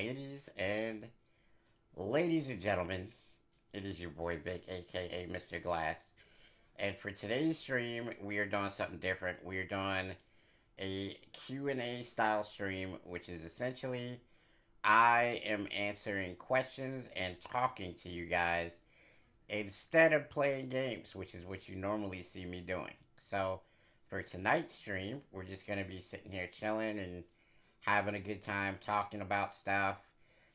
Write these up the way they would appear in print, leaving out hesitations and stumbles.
Ladies and gentlemen, it is your boy Vic, aka Mr. Glass. And for today's stream, we are doing something different. We are doing a Q&A style stream, which is essentially I am answering questions and talking to you guys instead of playing games, which is what you normally see me doing. So for tonight's stream, we're just going to be sitting here chilling and having a good time talking about stuff.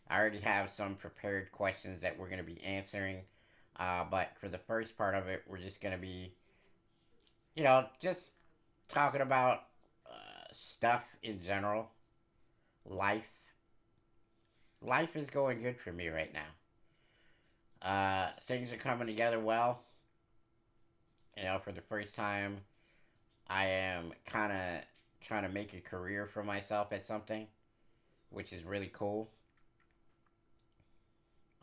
I already have some prepared questions that we're going to be answering. But for the first part of it, we're just going to be, just talking about stuff in general. Life. Life is going good for me right now. Things are coming together well. For the first time, I am kind of trying to make a career for myself at something, which is really cool.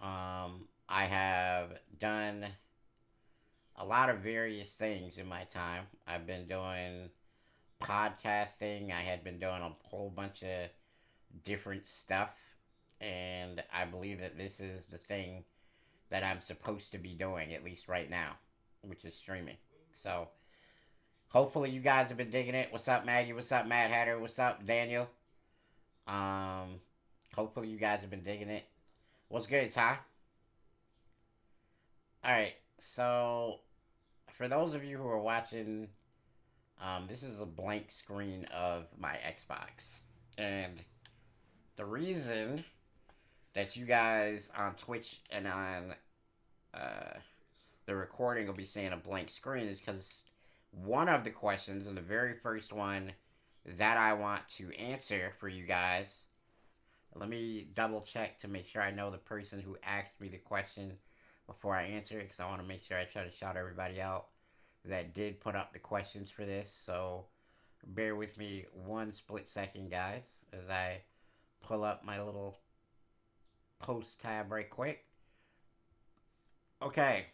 I have done a lot of various things in my time. I've been doing podcasting. I had been doing a whole bunch of different stuff. And I believe that this is the thing that I'm supposed to be doing, at least right now, which is streaming. So, hopefully, you guys have been digging it. What's up, Maggie? What's up, Mad Hatter? What's up, Daniel? Um, Hopefully, you guys have been digging it. What's good, Ty? Alright, so for those of you who are watching, this is a blank screen of my Xbox. And the reason that you guys on Twitch and on the recording will be seeing a blank screen is because one of the questions, and the very first one that I want to answer for you guys, let me double check to make sure I know the person who asked me the question before I answer it, because I want to make sure I try to shout everybody out that did put up the questions for this. So bear with me one split second, guys, as I pull up my little post tab right quick. Okay.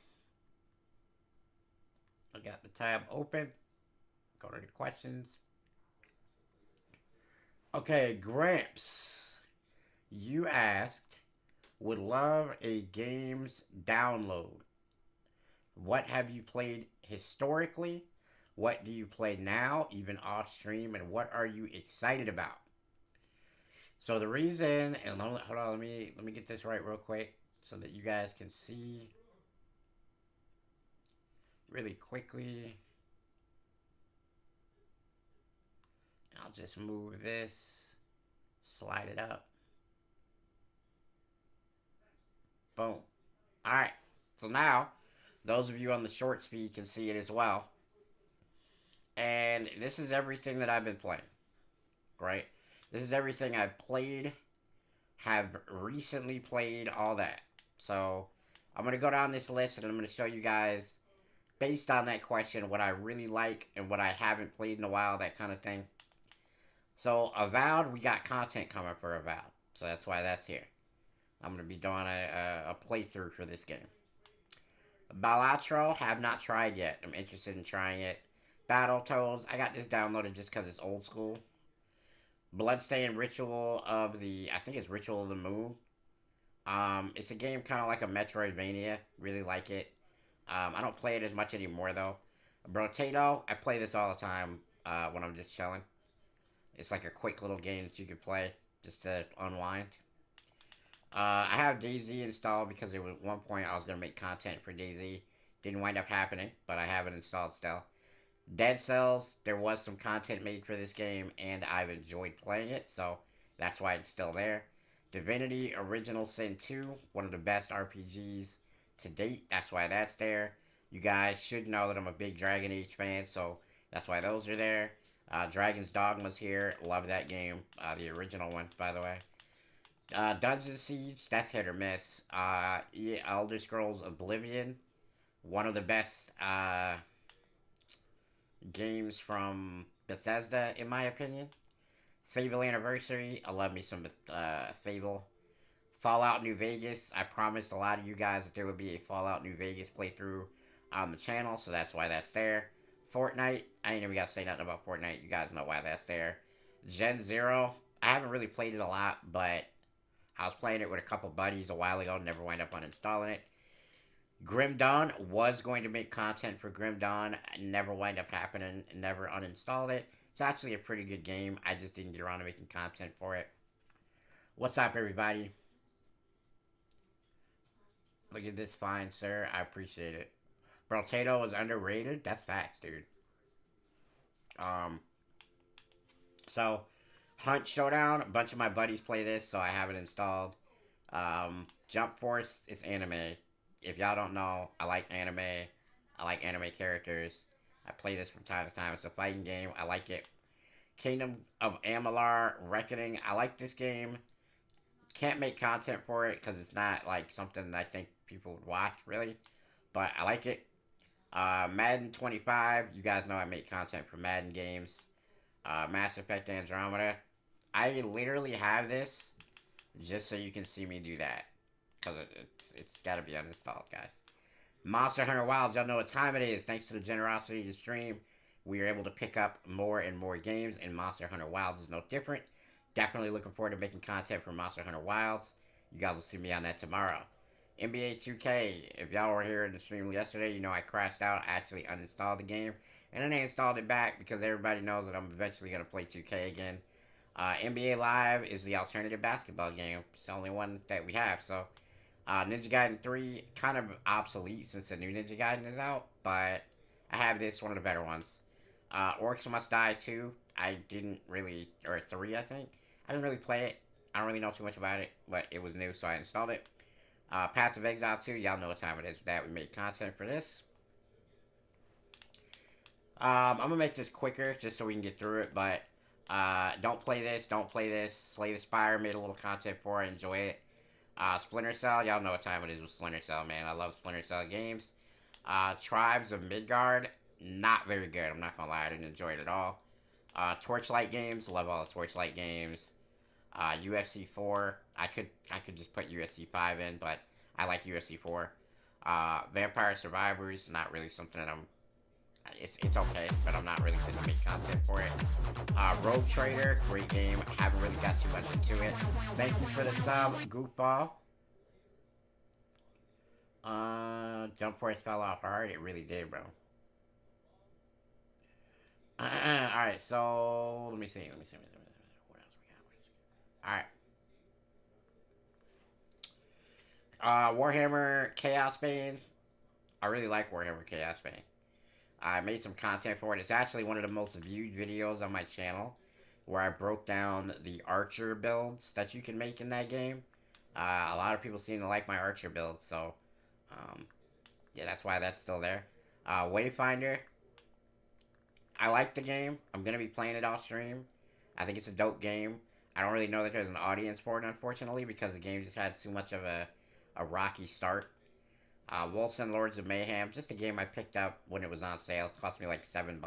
I got the tab open. Go to the questions. Okay, Gramps. You asked, would love a games download. What have you played historically? What do you play now, even off stream? And what are you excited about? So the reason, and hold on, let me get this right real quick so that you guys can see really quickly. I'll just move this, slide it up. Boom. Alright, so now, those of you on the short speed can see it as well. And this is everything that I've been playing, right? This is everything I've played, have recently played, all that. So, I'm going to go down this list and I'm going to show you guys, based on that question, what I really like and what I haven't played in a while, that kind of thing. So, Avowed, we got content coming for Avowed. So, that's why that's here. I'm going to be doing a playthrough for this game. Balatro, have not tried yet. I'm interested in trying it. Battletoads, I got this downloaded just because it's old school. Bloodstained Ritual of the, I think it's Ritual of the Moon. It's a game kind of like a Metroidvania. Really like it. I don't play it as much anymore though. Brotato, I play this all the time when I'm just chilling. It's like a quick little game that you can play just to unwind. I have DayZ installed because at one point I was going to make content for DayZ. Didn't wind up happening, but I have it installed still. Dead Cells, there was some content made for this game, and I've enjoyed playing it, so that's why it's still there. Divinity Original Sin 2, one of the best RPGs to date, that's why that's there. You guys should know that I'm a big Dragon Age fan, so that's why those are there. Dragon's Dogma's here, love that game, the original one, by the way. Dungeon Siege, that's hit or miss. Elder Scrolls Oblivion, one of the best games from Bethesda, in my opinion. Fable Anniversary, I love me some Fable. Fallout New Vegas, I promised a lot of you guys that there would be a Fallout New Vegas playthrough on the channel, so that's why that's there. Fortnite, I ain't even got to say nothing about Fortnite, you guys know why that's there. Gen Zero, I haven't really played it a lot, but I was playing it with a couple buddies a while ago, never wind up uninstalling it. Grim Dawn was going to make content for Grim Dawn, never wind up happening, never uninstalled it. It's actually a pretty good game. I just didn't get around to making content for it. What's up, everybody? Look at this fine, sir. I appreciate it. Bro, Tato is underrated? That's facts, dude. Um, so, Hunt Showdown, a bunch of my buddies play this, so I have it installed. Jump Force is anime. If y'all don't know, I like anime. I like anime characters. I play this from time to time. It's a fighting game. I like it. Kingdom of Amalur Reckoning. I like this game. Can't make content for it because it's not like something that I think people would watch, really. But I like it. Madden 25. You guys know I make content for Madden games. Mass Effect Andromeda. I literally have this just so you can see me do that. Because it's got to be uninstalled, guys. Monster Hunter Wilds, y'all know what time it is. Thanks to the generosity of the stream, we are able to pick up more and more games, and Monster Hunter Wilds is no different. Definitely looking forward to making content for Monster Hunter Wilds. You guys will see me on that tomorrow. NBA 2K, if y'all were here in the stream yesterday, you know I crashed out. I actually uninstalled the game, and then I installed it back because everybody knows that I'm eventually going to play 2K again. NBA Live is the alternative basketball game. It's the only one that we have, so... Ninja Gaiden 3, kind of obsolete since the new Ninja Gaiden is out, but I have this, one of the better ones. Orcs Must Die 2, I didn't really, or 3 I think, I didn't really play it. I don't really know too much about it, but it was new, so I installed it. Path of Exile 2, y'all know what time it is that we made content for this. I'm going to make this quicker, just so we can get through it, but don't play this, don't play this. Slay the Spire, made a little content for it, enjoy it. Splinter Cell, y'all know what time it is with Splinter Cell, man. I love Splinter Cell games. Tribes of Midgard, not very good. I'm not gonna lie, I didn't enjoy it at all. Torchlight games, love all the Torchlight games. UFC 4, I could just put UFC 5 in, but I like UFC 4. Vampire Survivors, not really something that I'm... It's okay, but I'm not really going to make content for it. Rogue Trader, great game. Haven't really got too much into it. Thank you for the sub, Goofball. Jump Force fell off hard. It really did, bro. Alright, so... Let me see. What else we got? Alright. Warhammer Chaos Bane. I really like Warhammer Chaos Bane. I made some content for it. It's actually one of the most viewed videos on my channel, where I broke down the archer builds that you can make in that game. A lot of people seem to like my archer build, so yeah, that's why that's still there. Wayfinder, I like the game. I'm gonna be playing it off stream. I think it's a dope game. I don't really know that there's an audience for it, unfortunately, because the game just had too much of a rocky start. Wilson Lords of Mayhem, just a game I picked up when it was on sale. It cost me like $7.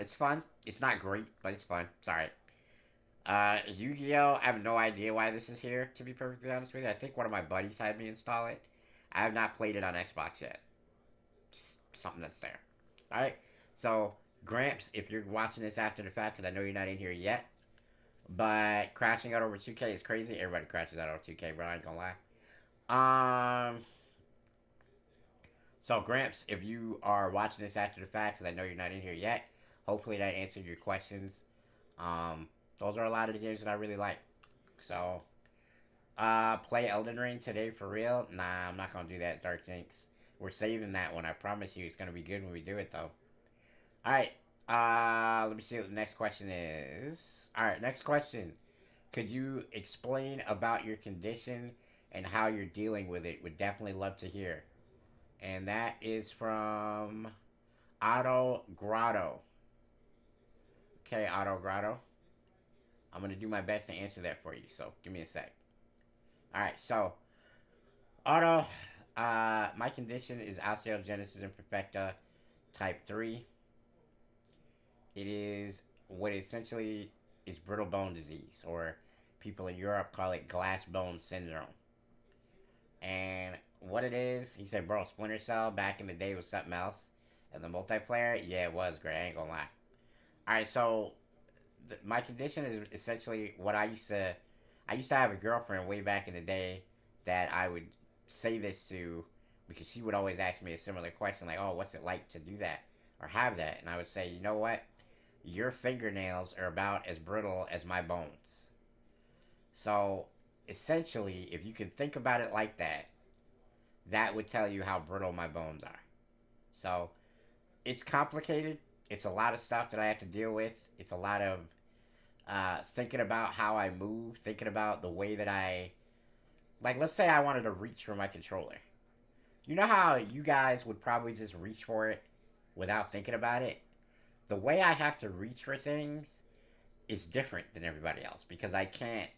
It's fun. It's not great, but it's fun. It's alright. Yu-Gi-Oh! I have no idea why this is here, to be perfectly honest with you. I think one of my buddies had me install it. I have not played it on Xbox yet. Just something that's there. Alright, so, Gramps, if you're watching this after the fact, because I know you're not in here yet, but crashing out over 2K is crazy. Everybody crashes out over 2K, bro. I ain't gonna lie. So, Gramps, if you are watching this after the fact, because I know you're not in here yet, hopefully that answered your questions. Those are a lot of the games that I really like. So, play Elden Ring today for real? Nah, I'm not going to do that, Dark Jinx. We're saving that one. I promise you it's going to be good when we do it, though. Alright, let me see what the next question is. Alright, next question. Could you explain about your condition and how you're dealing with it? Would definitely love to hear. And that is from Otto Grotto. Okay, Otto Grotto. I'm going to do my best to answer that for you, so give me a sec. Alright, so, Otto, my condition is osteogenesis imperfecta type 3. It is what essentially is brittle bone disease, or people in Europe call it glass bone syndrome. And what it is, he said, bro, Splinter Cell back in the day was something else. And the multiplayer, yeah, it was great. I ain't gonna lie. Alright, so my condition is essentially what I I used to have a girlfriend way back in the day that I would say this to because she would always ask me a similar question like, "Oh, what's it like to do that or have that?" And I would say, "You know what? Your fingernails are about as brittle as my bones." So, essentially, if you can think about it like that, that would tell you how brittle my bones are. So, it's complicated. It's a lot of stuff that I have to deal with. It's a lot of thinking about how I move, thinking about the way that I like. Let's say I wanted to reach for my controller. You know how you guys would probably just reach for it without thinking about it. The way I have to reach for things is different than everybody else because I can't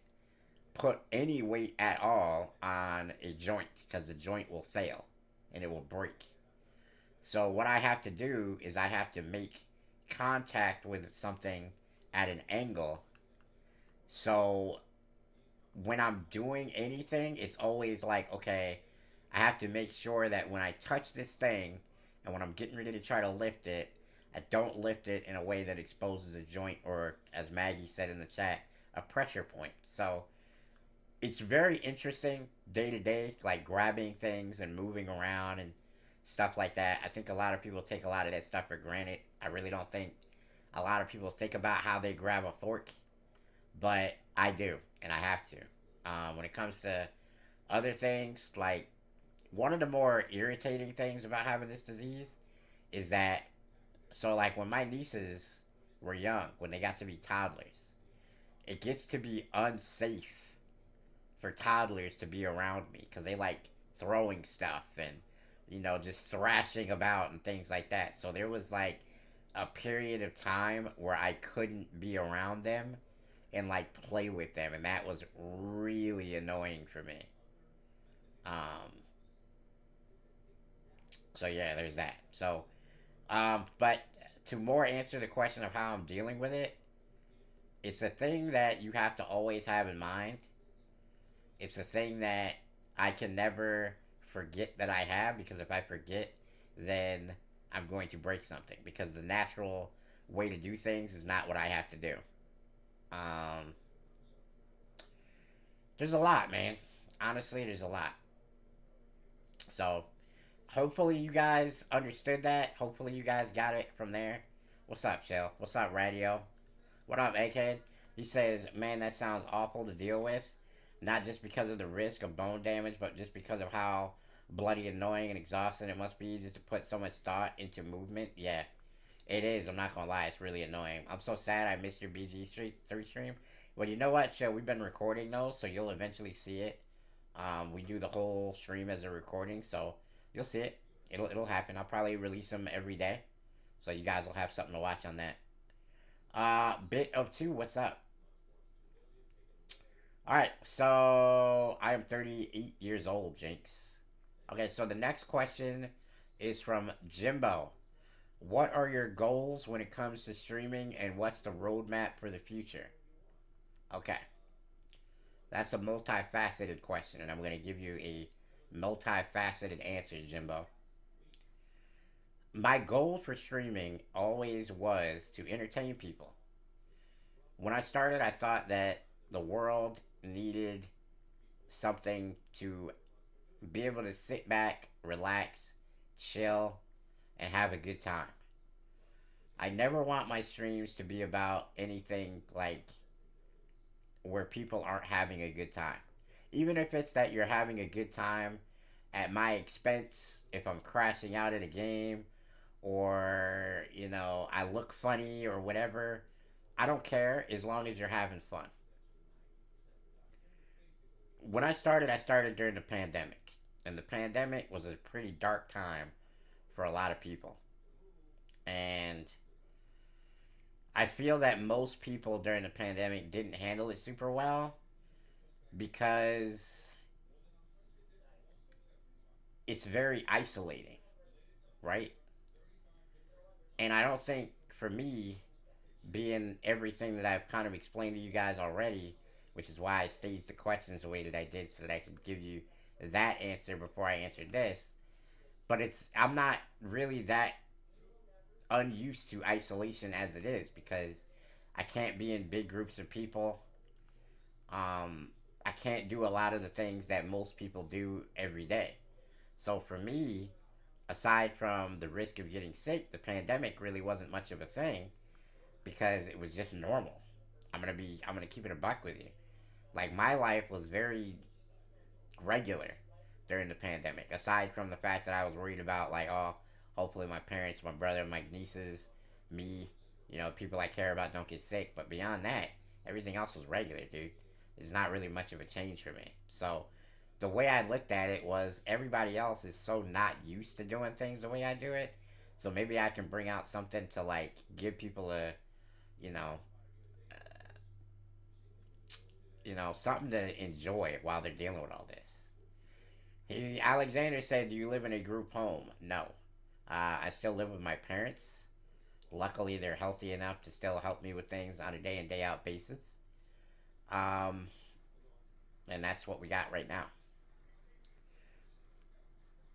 put any weight at all on a joint because the joint will fail and it will break. So what I have to do is I have to make contact with something at an angle. So when I'm doing anything, it's always like, okay, I have to make sure that when I touch this thing and when I'm getting ready to try to lift it, I don't lift it in a way that exposes a joint or, as Maggie said in the chat, a pressure point. So it's very interesting day to day, like grabbing things and moving around and stuff like that. I think a lot of people take a lot of that stuff for granted. I really don't think a lot of people think about how they grab a fork, but I do, and I have to. When it comes to other things, like one of the more irritating things about having this disease is that, so like when my nieces were young, when they got to be toddlers, it gets to be unsafe for toddlers to be around me because they like throwing stuff and just thrashing about and things like that. So there was like a period of time where I couldn't be around them and like play with them, and that was really annoying for me. Um, so yeah, there's that. So, but to more answer the question of how I'm dealing with it, it's a thing that you have to always have in mind. It's a thing that I can never forget that I have because if I forget, then I'm going to break something because the natural way to do things is not what I have to do. Um, there's a lot, man. Honestly, there's a lot. So hopefully you guys understood that. Hopefully you guys got it from there. What's up, Shell? What's up, Radio? What up, AK? He says, man, that sounds awful to deal with. Not just because of the risk of bone damage, but just because of how bloody annoying and exhausting it must be just to put so much thought into movement. Yeah, it is. I'm not gonna lie, it's really annoying. I'm so sad I missed your BG Street 3 stream. Well, you know what, Joe? We've been recording those, so you'll eventually see it. We do the whole stream as a recording, so you'll see it. It'll happen. I'll probably release them every day, so you guys will have something to watch on that. Bit of two. What's up? All right, so I am 38 years old, Jinx. Okay, so the next question is from Jimbo. What are your goals when it comes to streaming, and what's the roadmap for the future? Okay, that's a multifaceted question, and I'm going to give you a multifaceted answer, Jimbo. My goal for streaming always was to entertain people. When I started, I thought that the world needed something to be able to sit back, relax, chill, and have a good time. I never want my streams to be about anything like where people aren't having a good time. Even if it's that you're having a good time at my expense, if I'm crashing out at a game or, I look funny or whatever, I don't care as long as you're having fun. When I started during the pandemic. And the pandemic was a pretty dark time for a lot of people. And I feel that most people during the pandemic didn't handle it super well because it's very isolating, right? And I don't think for me, being everything that I've kind of explained to you guys already, which is why I staged the questions the way that I did so that I could give you that answer before I answered this. But I'm not really that unused to isolation as it is because I can't be in big groups of people. I can't do a lot of the things that most people do every day. So for me, aside from the risk of getting sick, the pandemic really wasn't much of a thing because it was just normal. I'm gonna keep it a buck with you. Like my life was very regular during the pandemic. Aside from the fact that I was worried about like, oh, hopefully my parents, my brother, my nieces, me, people I care about don't get sick. But beyond that, everything else was regular, dude. It's not really much of a change for me. So the way I looked at it was everybody else is so not used to doing things the way I do it. So maybe I can bring out something to like give people a, you know, something to enjoy while they're dealing with all this. Alexander said, "Do you live in a group home?" No. I still live with my parents. Luckily, they're healthy enough to still help me with things on a day in, day out basis. Um, and that's what we got right now.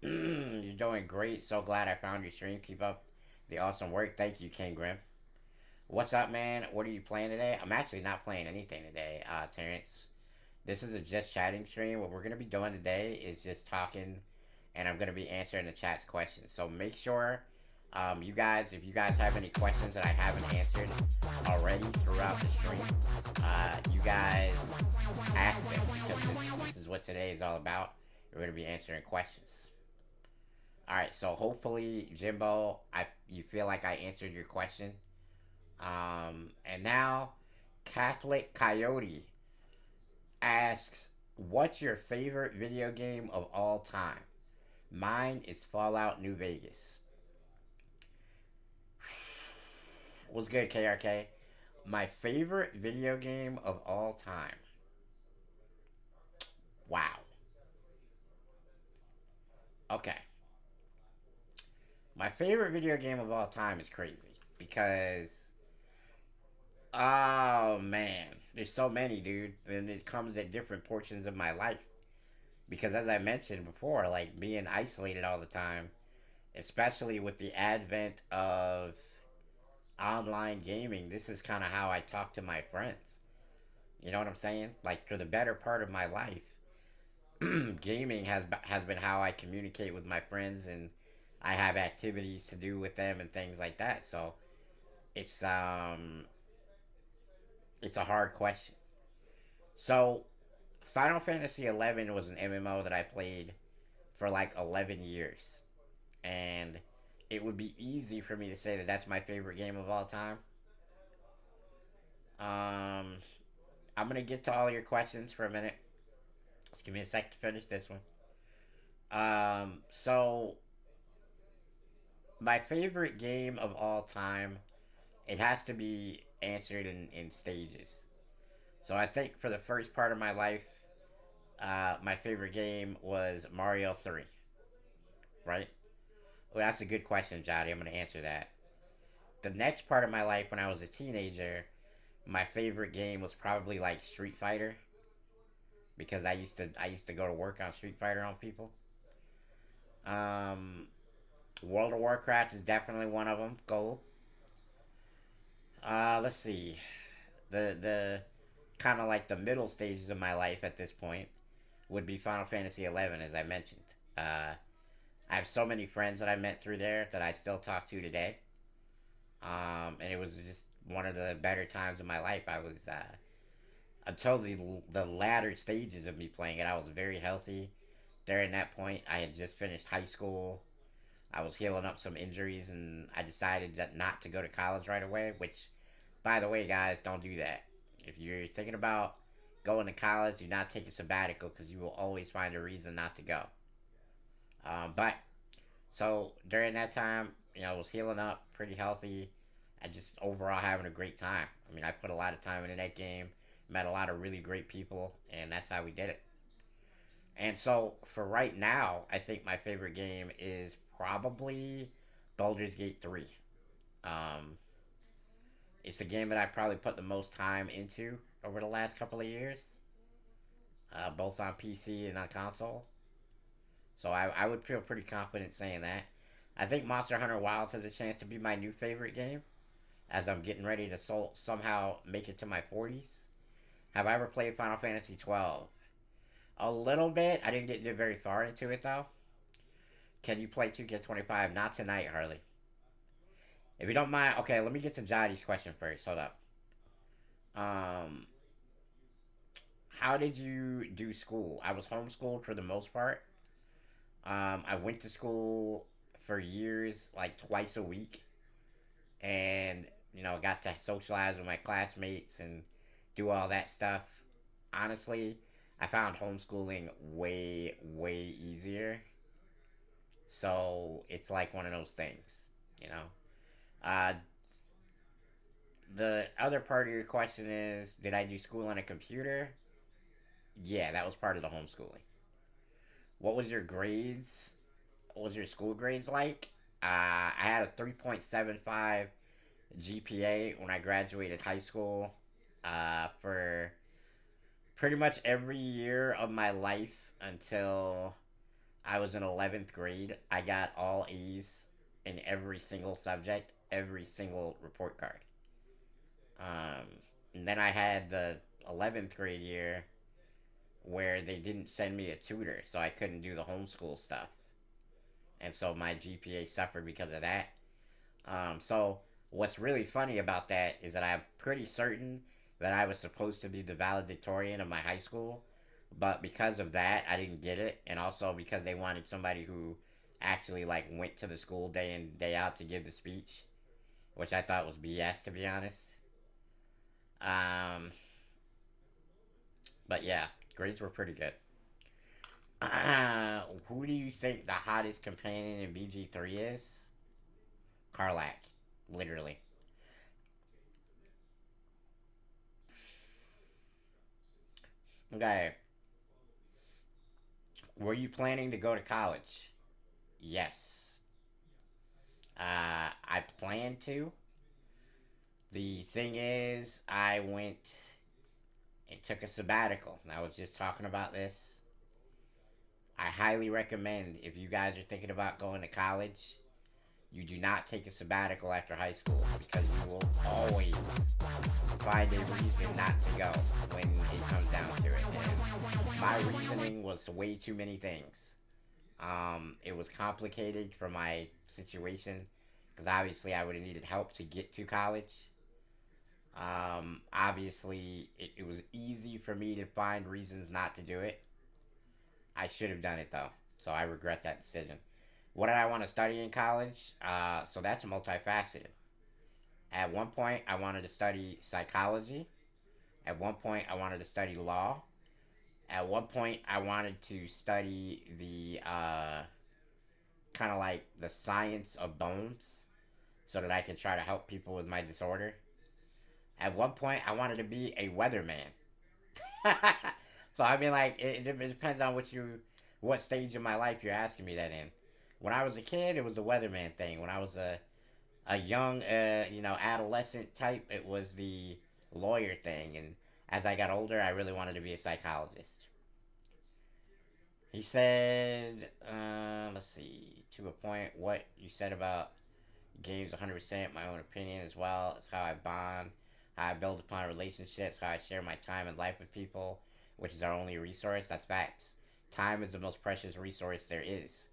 You're doing great. So glad I found your stream. Keep up the awesome work. Thank you, King Grim. What's up, man? What are you playing today? I'm actually not playing anything today, Terrence. This is a just chatting stream. What we're going to be doing today is just talking, and I'm going to be answering the chat's questions. So make sure, you guys, if you guys have any questions that I haven't answered already throughout the stream, you guys ask them because this is what today is all about. We're going to be answering questions. All right, so hopefully, Jimbo, you feel like I answered your question. And now, Catholic Coyote asks, "What's your favorite video game of all time?" Mine is Fallout New Vegas. What's good, KRK? My favorite video game of all time. Wow. Okay. My favorite video game of all time is crazy because, oh man, there's so many, dude, and it comes at different portions of my life. Because as I mentioned before, like being isolated all the time, especially with the advent of online gaming, this is kind of how I talk to my friends. You know what I'm saying? Like for the better part of my life, gaming has been how I communicate with my friends, and I have activities to do with them and things like that. So it's um it's a hard question. So Final Fantasy 11 was an MMO that I played for like 11 years, and it would be easy for me to say that that's my favorite game of all time. Um, I'm gonna get to all your questions for a minute. Just give me a sec to finish this one. So my favorite game of all time, it has to be answered in stages. So I think for the first part of my life, my favorite game was Mario 3, right? Well, that's a good question, Jody. I'm going to answer that. The next part of my life, when I was a teenager, my favorite game was probably like Street Fighter because I used to go to work on Street Fighter on people. Um, World of Warcraft is definitely one of them. Gold. Let's see. The kind of like the middle stages of my life at this point would be Final Fantasy 11, as I mentioned. I have so many friends that I met through there that I still talk to today. And it was just one of the better times of my life. I was until the latter stages of me playing it, I was very healthy. During that point, I had just finished high school. I was healing up some injuries, and I decided that not to go to college right away. Which, by the way, guys, don't do that. If you're thinking about going to college, do not take a sabbatical because you will always find a reason not to go. But so during that time, I was healing up, pretty healthy. I just overall having a great time. I mean, I put a lot of time into that game, met a lot of really great people, and that's how we did it. And so for right now, I think my favorite game is probably Baldur's Gate 3. Um, it's a game that I probably put the most time into over the last couple of years, both on PC and on console. So I would feel pretty confident saying that. I think Monster Hunter Wilds has a chance to be my new favorite game as I'm getting ready to somehow make it to my 40s. Have I ever played Final Fantasy 12? A little bit. I didn't get very far into it though. Can you play 2K25? Not tonight, Harley. If you don't mind, okay, let me get to Johnny's question first. Hold up. Um, how did you do school? I was homeschooled for the most part. I went to school for years, like twice a week, and got to socialize with my classmates and do all that stuff. Honestly, I found homeschooling way, way easier. So it's like one of those things, you know. Uh, the other part of your question is, did I do school on a computer? Yeah, that was part of the homeschooling. What was your grades? What was your school grades like? I had a 3.75 GPA when I graduated high school. For pretty much every year of my life until I was in 11th grade, I got all A's in every single subject, every single report card. Um, and then I had the 11th grade year where they didn't send me a tutor, so I couldn't do the homeschool stuff. And so my GPA suffered because of that. So what's really funny about that is that I'm pretty certain that I was supposed to be the valedictorian of my high school, but because of that, I didn't get it, and also because they wanted somebody who actually like went to the school day in day out to give the speech, which I thought was BS to be honest. Um, but yeah, grades were pretty good. Who do you think the hottest companion in BG3 is? Karlak, literally. Okay, were you planning to go to college? Yes. I plan to. The thing is, I went and took a sabbatical. And I was just talking about this. I highly recommend if you guys are thinking about going to college, you do not take a sabbatical after high school because you will always find a reason not to go when it comes down to it. And my reasoning was way too many things. It was complicated for my situation because obviously I would have needed help to get to college. Obviously, it was easy for me to find reasons not to do it. I should have done it though, so I regret that decision. What did I want to study in college? So that's multifaceted. At one point, I wanted to study psychology. At one point, I wanted to study law. At one point, I wanted to study the kind of like the science of bones so that I could try to help people with my disorder. At one point, I wanted to be a weatherman. So I mean, like, it depends on what stage of my life you're asking me that in. When I was a kid, it was the weatherman thing. When I was a young, adolescent type, it was the lawyer thing. And as I got older, I really wanted to be a psychologist. He said, let's see, to a point, what you said about games 100%, my own opinion as well. It's how I bond, how I build upon relationships, how I share my time and life with people, which is our only resource. That's facts. Time is the most precious resource there is.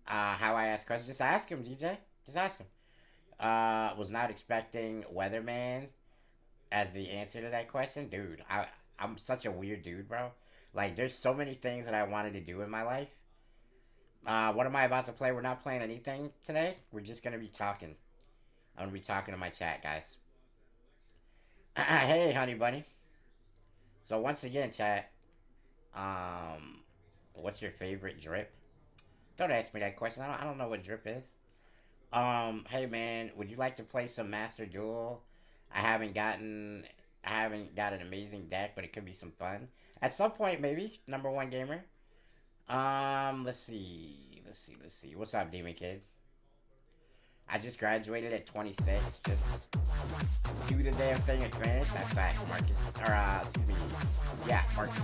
How I ask questions, just ask him, DJ. Just ask him. Was not expecting Weatherman as the answer to that question. Dude, I'm such a weird dude, bro. Like, there's so many things that I wanted to do in my life. What am I about to play? We're not playing anything today. We're just going to be talking. I'm going to be talking to my chat, guys. Hey, honey bunny. So, once again, chat, um, what's your favorite drip? Don't ask me that question. I don't know what drip is. Hey man, would you like to play some Master Duel? I haven't gotten, I haven't got an amazing deck, but it could be some fun. At some point, maybe. Number one gamer. Let's see. What's up, Demon Kid? I just graduated at 26. Just do the damn thing and finish. That's facts, Marcus. Or, excuse me. Yeah, Marcus.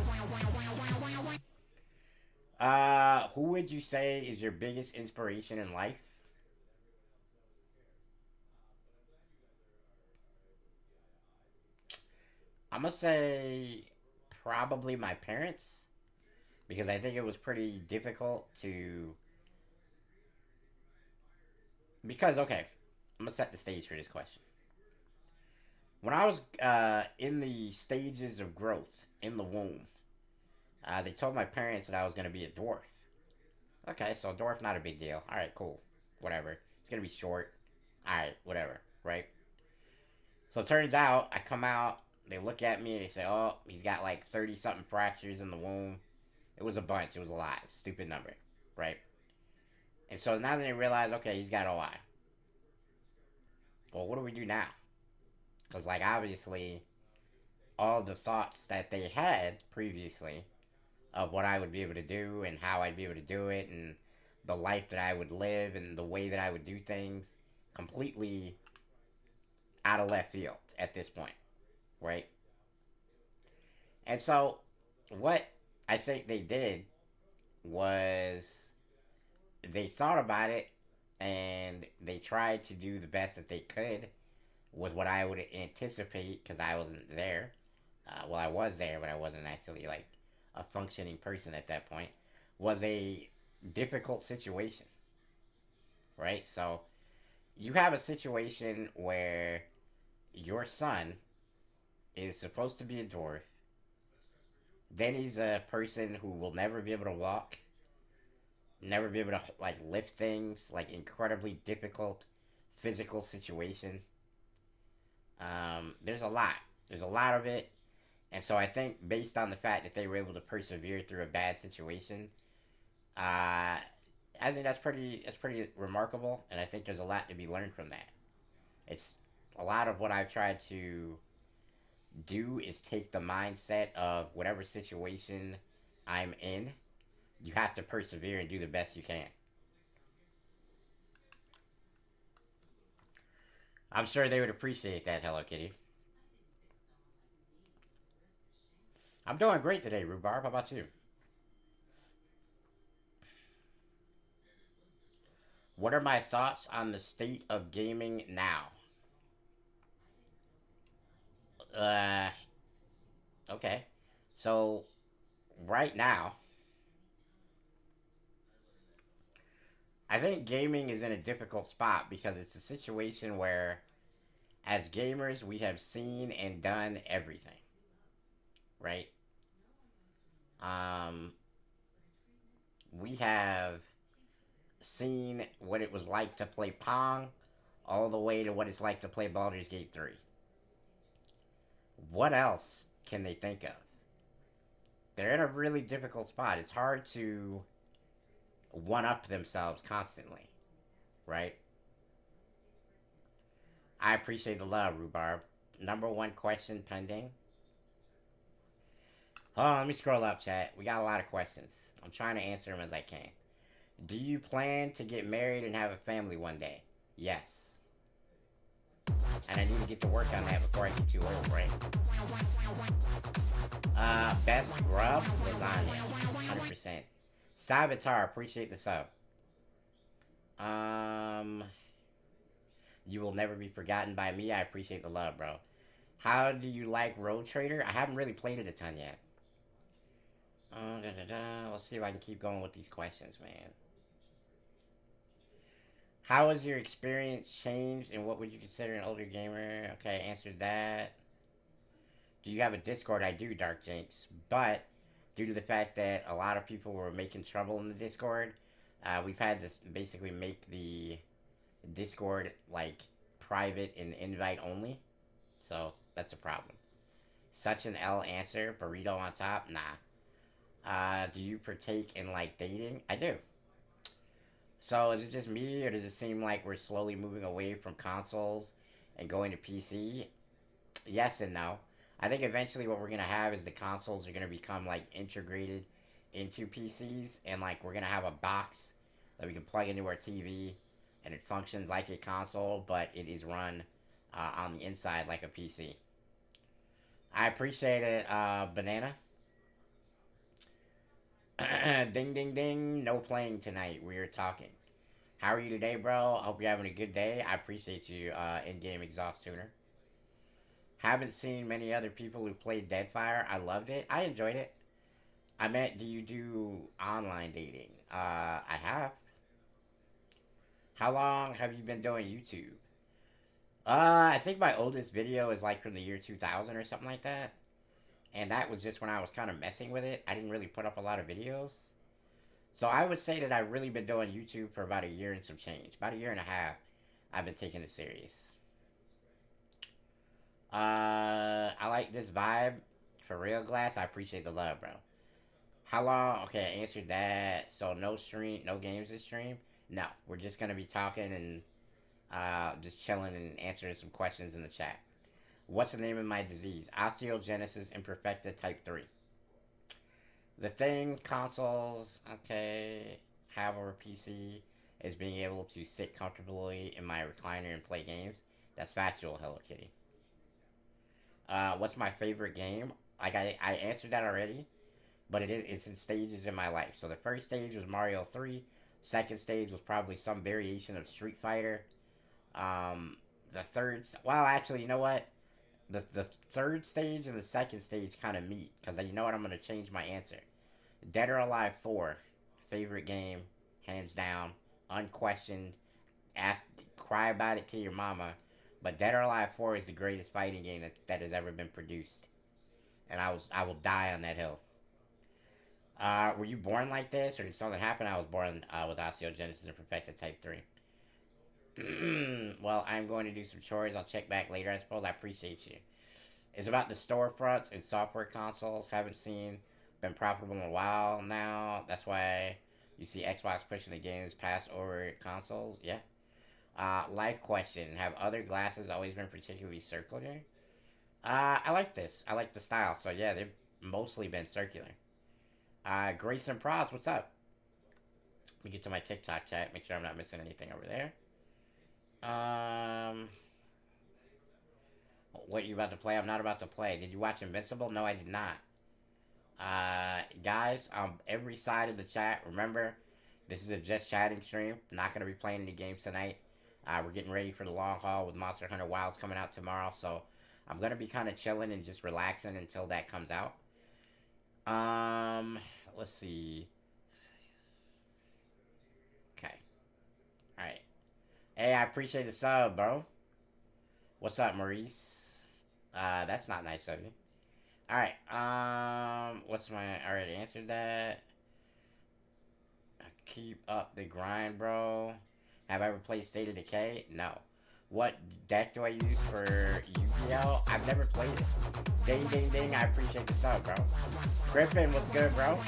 Who would you say is your biggest inspiration in life? I'm gonna say probably my parents. because I think it was pretty difficult to. Because, okay, I'm going to set the stage for this question. When I was in the stages of growth in the womb, they told my parents that I was going to be a dwarf. Okay, so dwarf, not a big deal. All right, cool. Whatever. It's going to be short. All right, whatever, right? So it turns out I come out, they look at me and they say, "Oh, he's got like 30 something fractures in the womb." It was a bunch. It was a lot. Stupid number, right? And so now that they realize, okay, he's got OI. Well, what do we do now? Because, like, obviously, all the thoughts that they had previously of what I would be able to do and how I'd be able to do it and the life that I would live and the way that I would do things completely out of left field at this point, right? And so, what I think they did was they thought about it and they tried to do the best that they could with what I would anticipate because I wasn't there. Well, I was there, but I wasn't actually like a functioning person at that point. Was a difficult situation, right? So you have a situation where your son is supposed to be a dwarf. Then he's a person who will never be able to walk, never be able to like lift things, like incredibly difficult physical situation. There's a lot. There's a lot of it, and so I think based on the fact that they were able to persevere through a bad situation, I think that's pretty remarkable, and I think there's a lot to be learned from that. It's a lot of what I've tried to do is take the mindset of whatever situation I'm in, you have to persevere and do the best you can. I'm sure they would appreciate that, Hello Kitty. I'm doing great today, Rhubarb. How about you? What are my thoughts on the state of gaming now? Uh, okay. So, right now, I think gaming is in a difficult spot because it's a situation where, as gamers, we have seen and done everything, right? Um, we have seen what it was like to play Pong all the way to what it's like to play Baldur's Gate 3. What else can they think of? They're in a really difficult spot. It's hard to one up themselves constantly, right? I appreciate the love, Rhubarb. Number one question pending. Oh, let me scroll up, chat. We got a lot of questions. I'm trying to answer them as I can. Do you plan to get married and have a family one day? Yes. And I need to get to work on that before I get too old, right? Best grub, lasagna. 100%. Savitar, appreciate the sub. Um, you will never be forgotten by me. I appreciate the love, bro. How do you like Road Trader? I haven't really played it a ton yet. Da, da, da. Let's see if I can keep going with these questions, man. How has your experience changed and what would you consider an older gamer? Okay, answered that. Do you have a Discord? I do, Dark Jinx. But due to the fact that a lot of people were making trouble in the Discord, we've had to basically make the Discord like private and invite only. So that's a problem. Such an L answer. Burrito on top? Nah. Do you partake in like dating? I do. So is it just me, or does it seem like we're slowly moving away from consoles and going to PC? Yes and no. I think eventually what we're gonna have is the consoles are gonna become like integrated into PCs, and like we're gonna have a box that we can plug into our TV, and it functions like a console, but it is run on the inside like a PC. I appreciate it, Banana. Ding ding ding. No playing tonight. We're talking. How are you today, bro? I hope you're having a good day. I appreciate you, in-game exhaust tuner. Haven't seen many other people who played Deadfire. I loved it. I enjoyed it. I meant, do you do online dating? I have. How long have you been doing YouTube? I think my oldest video is like from the year 2000 or something like that. And that was just when I was kind of messing with it. I didn't really put up a lot of videos. So I would say that I've really been doing YouTube for about a year and some change. About a year and a half, I've been taking it serious. I like this vibe. For real, Glass, I appreciate the love, bro. How long? Okay, I answered that. So no stream, no games this stream? No, we're just going to be talking and just chilling and answering some questions in the chat. What's the name of my disease? Osteogenesis imperfecta type 3. The thing consoles, okay, have over PC is being able to sit comfortably in my recliner and play games. That's factual, Hello Kitty. What's my favorite game? Like I answered that already, but it's in stages in my life. So the first stage was Mario 3. Second stage was probably some variation of Street Fighter. Um, the third, well, actually, you know what? The third stage and the second stage kind of meet because you know what? I'm gonna change my answer. Dead or Alive 4, favorite game, hands down, unquestioned. Ask, cry about it to your mama. But Dead or Alive 4 is the greatest fighting game that has ever been produced, and I will die on that hill. Were you born like this, or did something happen? I was born with osteogenesis imperfecta type 3. Well, I'm going to do some chores. I'll check back later, I suppose. I appreciate you. It's about the storefronts and software consoles. Haven't seen been profitable in a while now. That's why you see Xbox pushing the games past over consoles. Yeah. Life question: have other glasses always been particularly circular? I like this. I like the style. So yeah, they've mostly been circular. Grace and Prods, what's up? Let me get to my TikTok chat. Make sure I'm not missing anything over there. Um, what you about to play? I'm not about to play. Did you watch Invincible? No, I did not. Guys, every side of the chat, remember, this is a just chatting stream. Not gonna be playing any games tonight. We're getting ready for the long haul with Monster Hunter Wilds coming out tomorrow, so I'm gonna be kind of chilling and just relaxing until that comes out. Um, let's see. Okay, all right. Hey, I appreciate the sub, bro. What's up, Maurice? That's not nice of you. All right. What's my? I already answered that. Keep up the grind, bro. Have I ever played State of Decay? No. What deck do I use for Yu-Gi-Oh? I've never played it. Ding, ding, ding. I appreciate the sub, bro. Griffin, what's good, bro?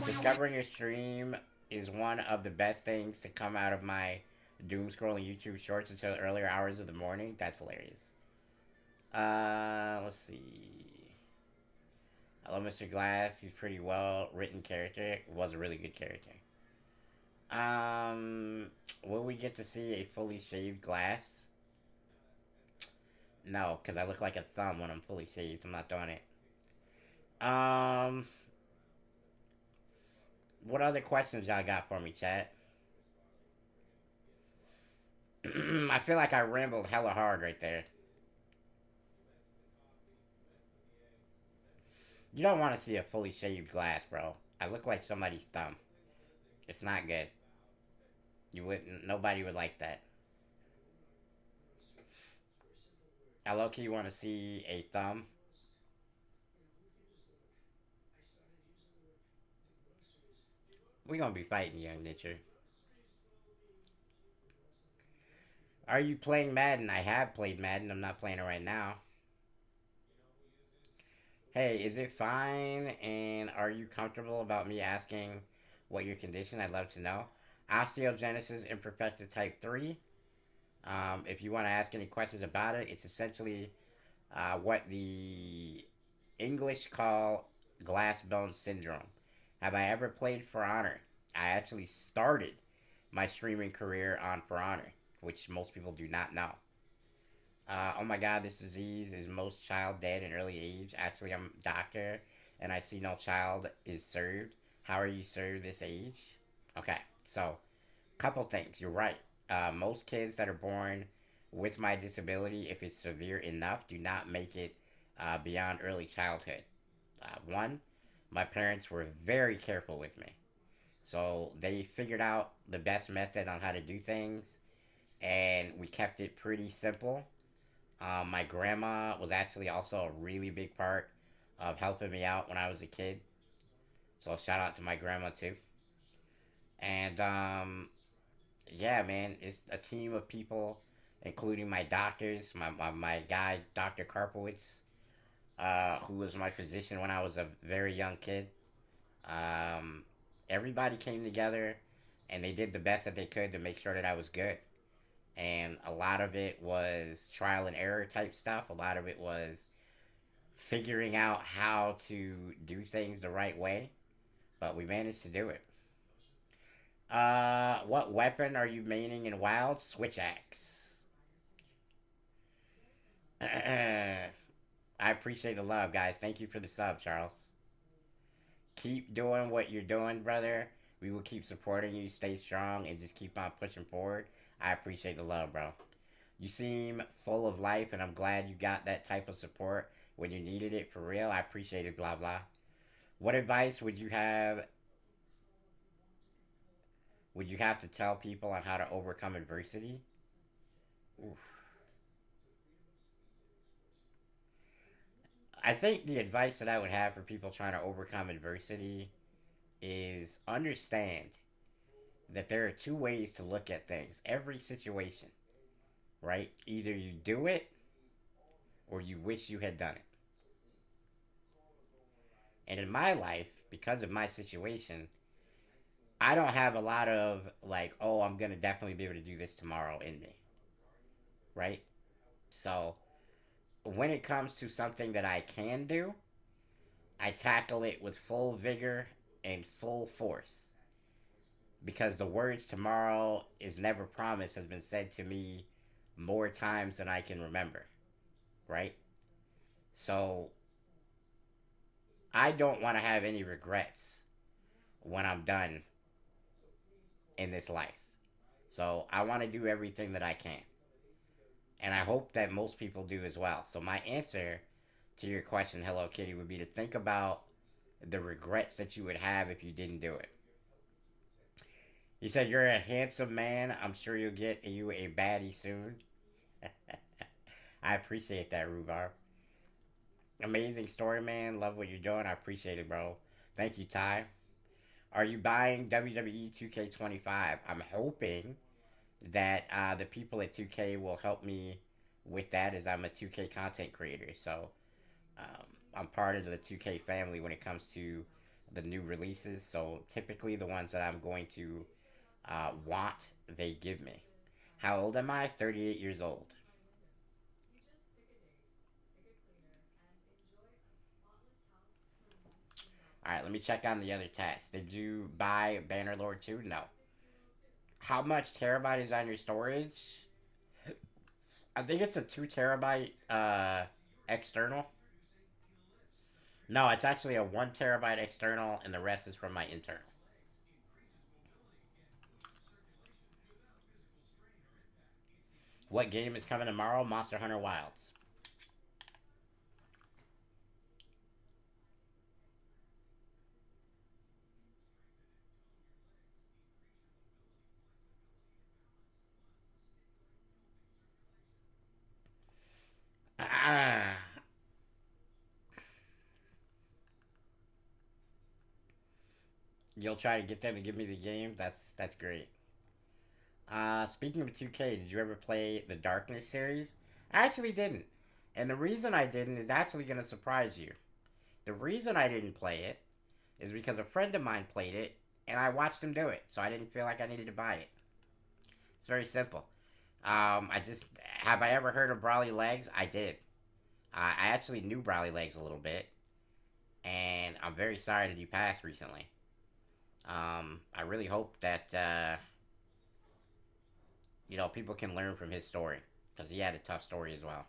Discovering your stream is one of the best things to come out of my doom scrolling YouTube shorts until the earlier hours of the morning. That's hilarious. Let's see. I love Mr. Glass. He's pretty well written character. Was a really good character. Will we get to see a fully shaved Glass? No, because I look like a thumb when I'm fully shaved. I'm not doing it. Um, what other questions y'all got for me, chat? I feel like I rambled hella hard right there. You don't want to see a fully shaved Glass, bro. I look like somebody's thumb. It's not good. You wouldn't. Nobody would like that. I low key want to see a thumb. We gonna be fighting, young Nitcher. Are you playing Madden? I have played Madden. I'm not playing it right now. Hey, is it fine? And are you comfortable about me asking what your condition? I'd love to know. Osteogenesis imperfecta type 3. If you want to ask any questions about it, it's essentially what the English call glass bone syndrome. Have I ever played For Honor? I actually started my streaming career on For Honor, which most people do not know. Oh my god, this disease is most child dead in early age. Actually, I'm a doctor and I see no child is served. How are you served this age? Okay, so couple things. You're right. Most kids that are born with my disability, if it's severe enough, do not make it beyond early childhood. One. my parents were very careful with me. So they figured out the best method on how to do things, and we kept it pretty simple. My grandma was actually also a really big part of helping me out when I was a kid. So shout out to my grandma too. And yeah, man, it's a team of people, including my doctors, my guy, Dr. Karpowitz, who was my physician when I was a very young kid. Um, Everybody came together and they did the best that they could to make sure that I was good. And a lot of it was trial and error type stuff. A lot of it was figuring out how to do things the right way, but we managed to do it. What weapon are you maining in Wild? Switch axe. I appreciate the love, guys. Thank you for the sub, Charles. Keep doing what you're doing, brother. We will keep supporting you. Stay strong and just keep on pushing forward. I appreciate the love, bro. You seem full of life, and I'm glad you got that type of support when you needed it for real. I appreciate it, blah, blah. What advice would you have to tell people on how to overcome adversity? Oof. I think the advice that I would have for people trying to overcome adversity is understand that there are two ways to look at things. Every situation, right? Either you do it or you wish you had done it. And in my life, because of my situation, I don't have a lot of like, oh, I'm going to definitely be able to do this tomorrow in me, right? So when it comes to something that I can do, I tackle it with full vigor and full force because the words tomorrow is never promised has been said to me more times than I can remember, right? So I don't want to have any regrets when I'm done in this life. So I want to do everything that I can. And I hope that most people do as well. So my answer to your question, Hello Kitty, would be to think about the regrets that you would have if you didn't do it. You said you're a handsome man. I'm sure you'll get you a baddie soon. I appreciate that, Rhubarb. Amazing story, man. Love what you're doing. I appreciate it, bro. Thank you, Ty. Are you buying WWE 2K25? I'm hoping that the people at 2K will help me with that as I'm a 2K content creator. So um, I'm part of the 2K family when it comes to the new releases. So typically the ones that I'm going to want, they give me. How old am I? 38 years old. All right, let me check on the other tests. Did you buy Bannerlord 2? No. How much terabyte is on your storage? I think it's a 2 terabyte external. No, it's actually a 1 terabyte external, and the rest is from my internal. What game is coming tomorrow? Monster Hunter Wilds. Ah, you'll try to get them to give me the game. That's great. Speaking of 2K, did you ever play the Darkness series? I actually didn't. And the reason I didn't is actually going to surprise you. The reason I didn't play it is because a friend of mine played it and I watched him do it. So I didn't feel like I needed to buy it. It's very simple. I just, have I ever heard of Brawly Legs? I did. I actually knew Brawly Legs a little bit. And I'm very sorry that he passed recently. I really hope that, people can learn from his story. Because he had a tough story as well.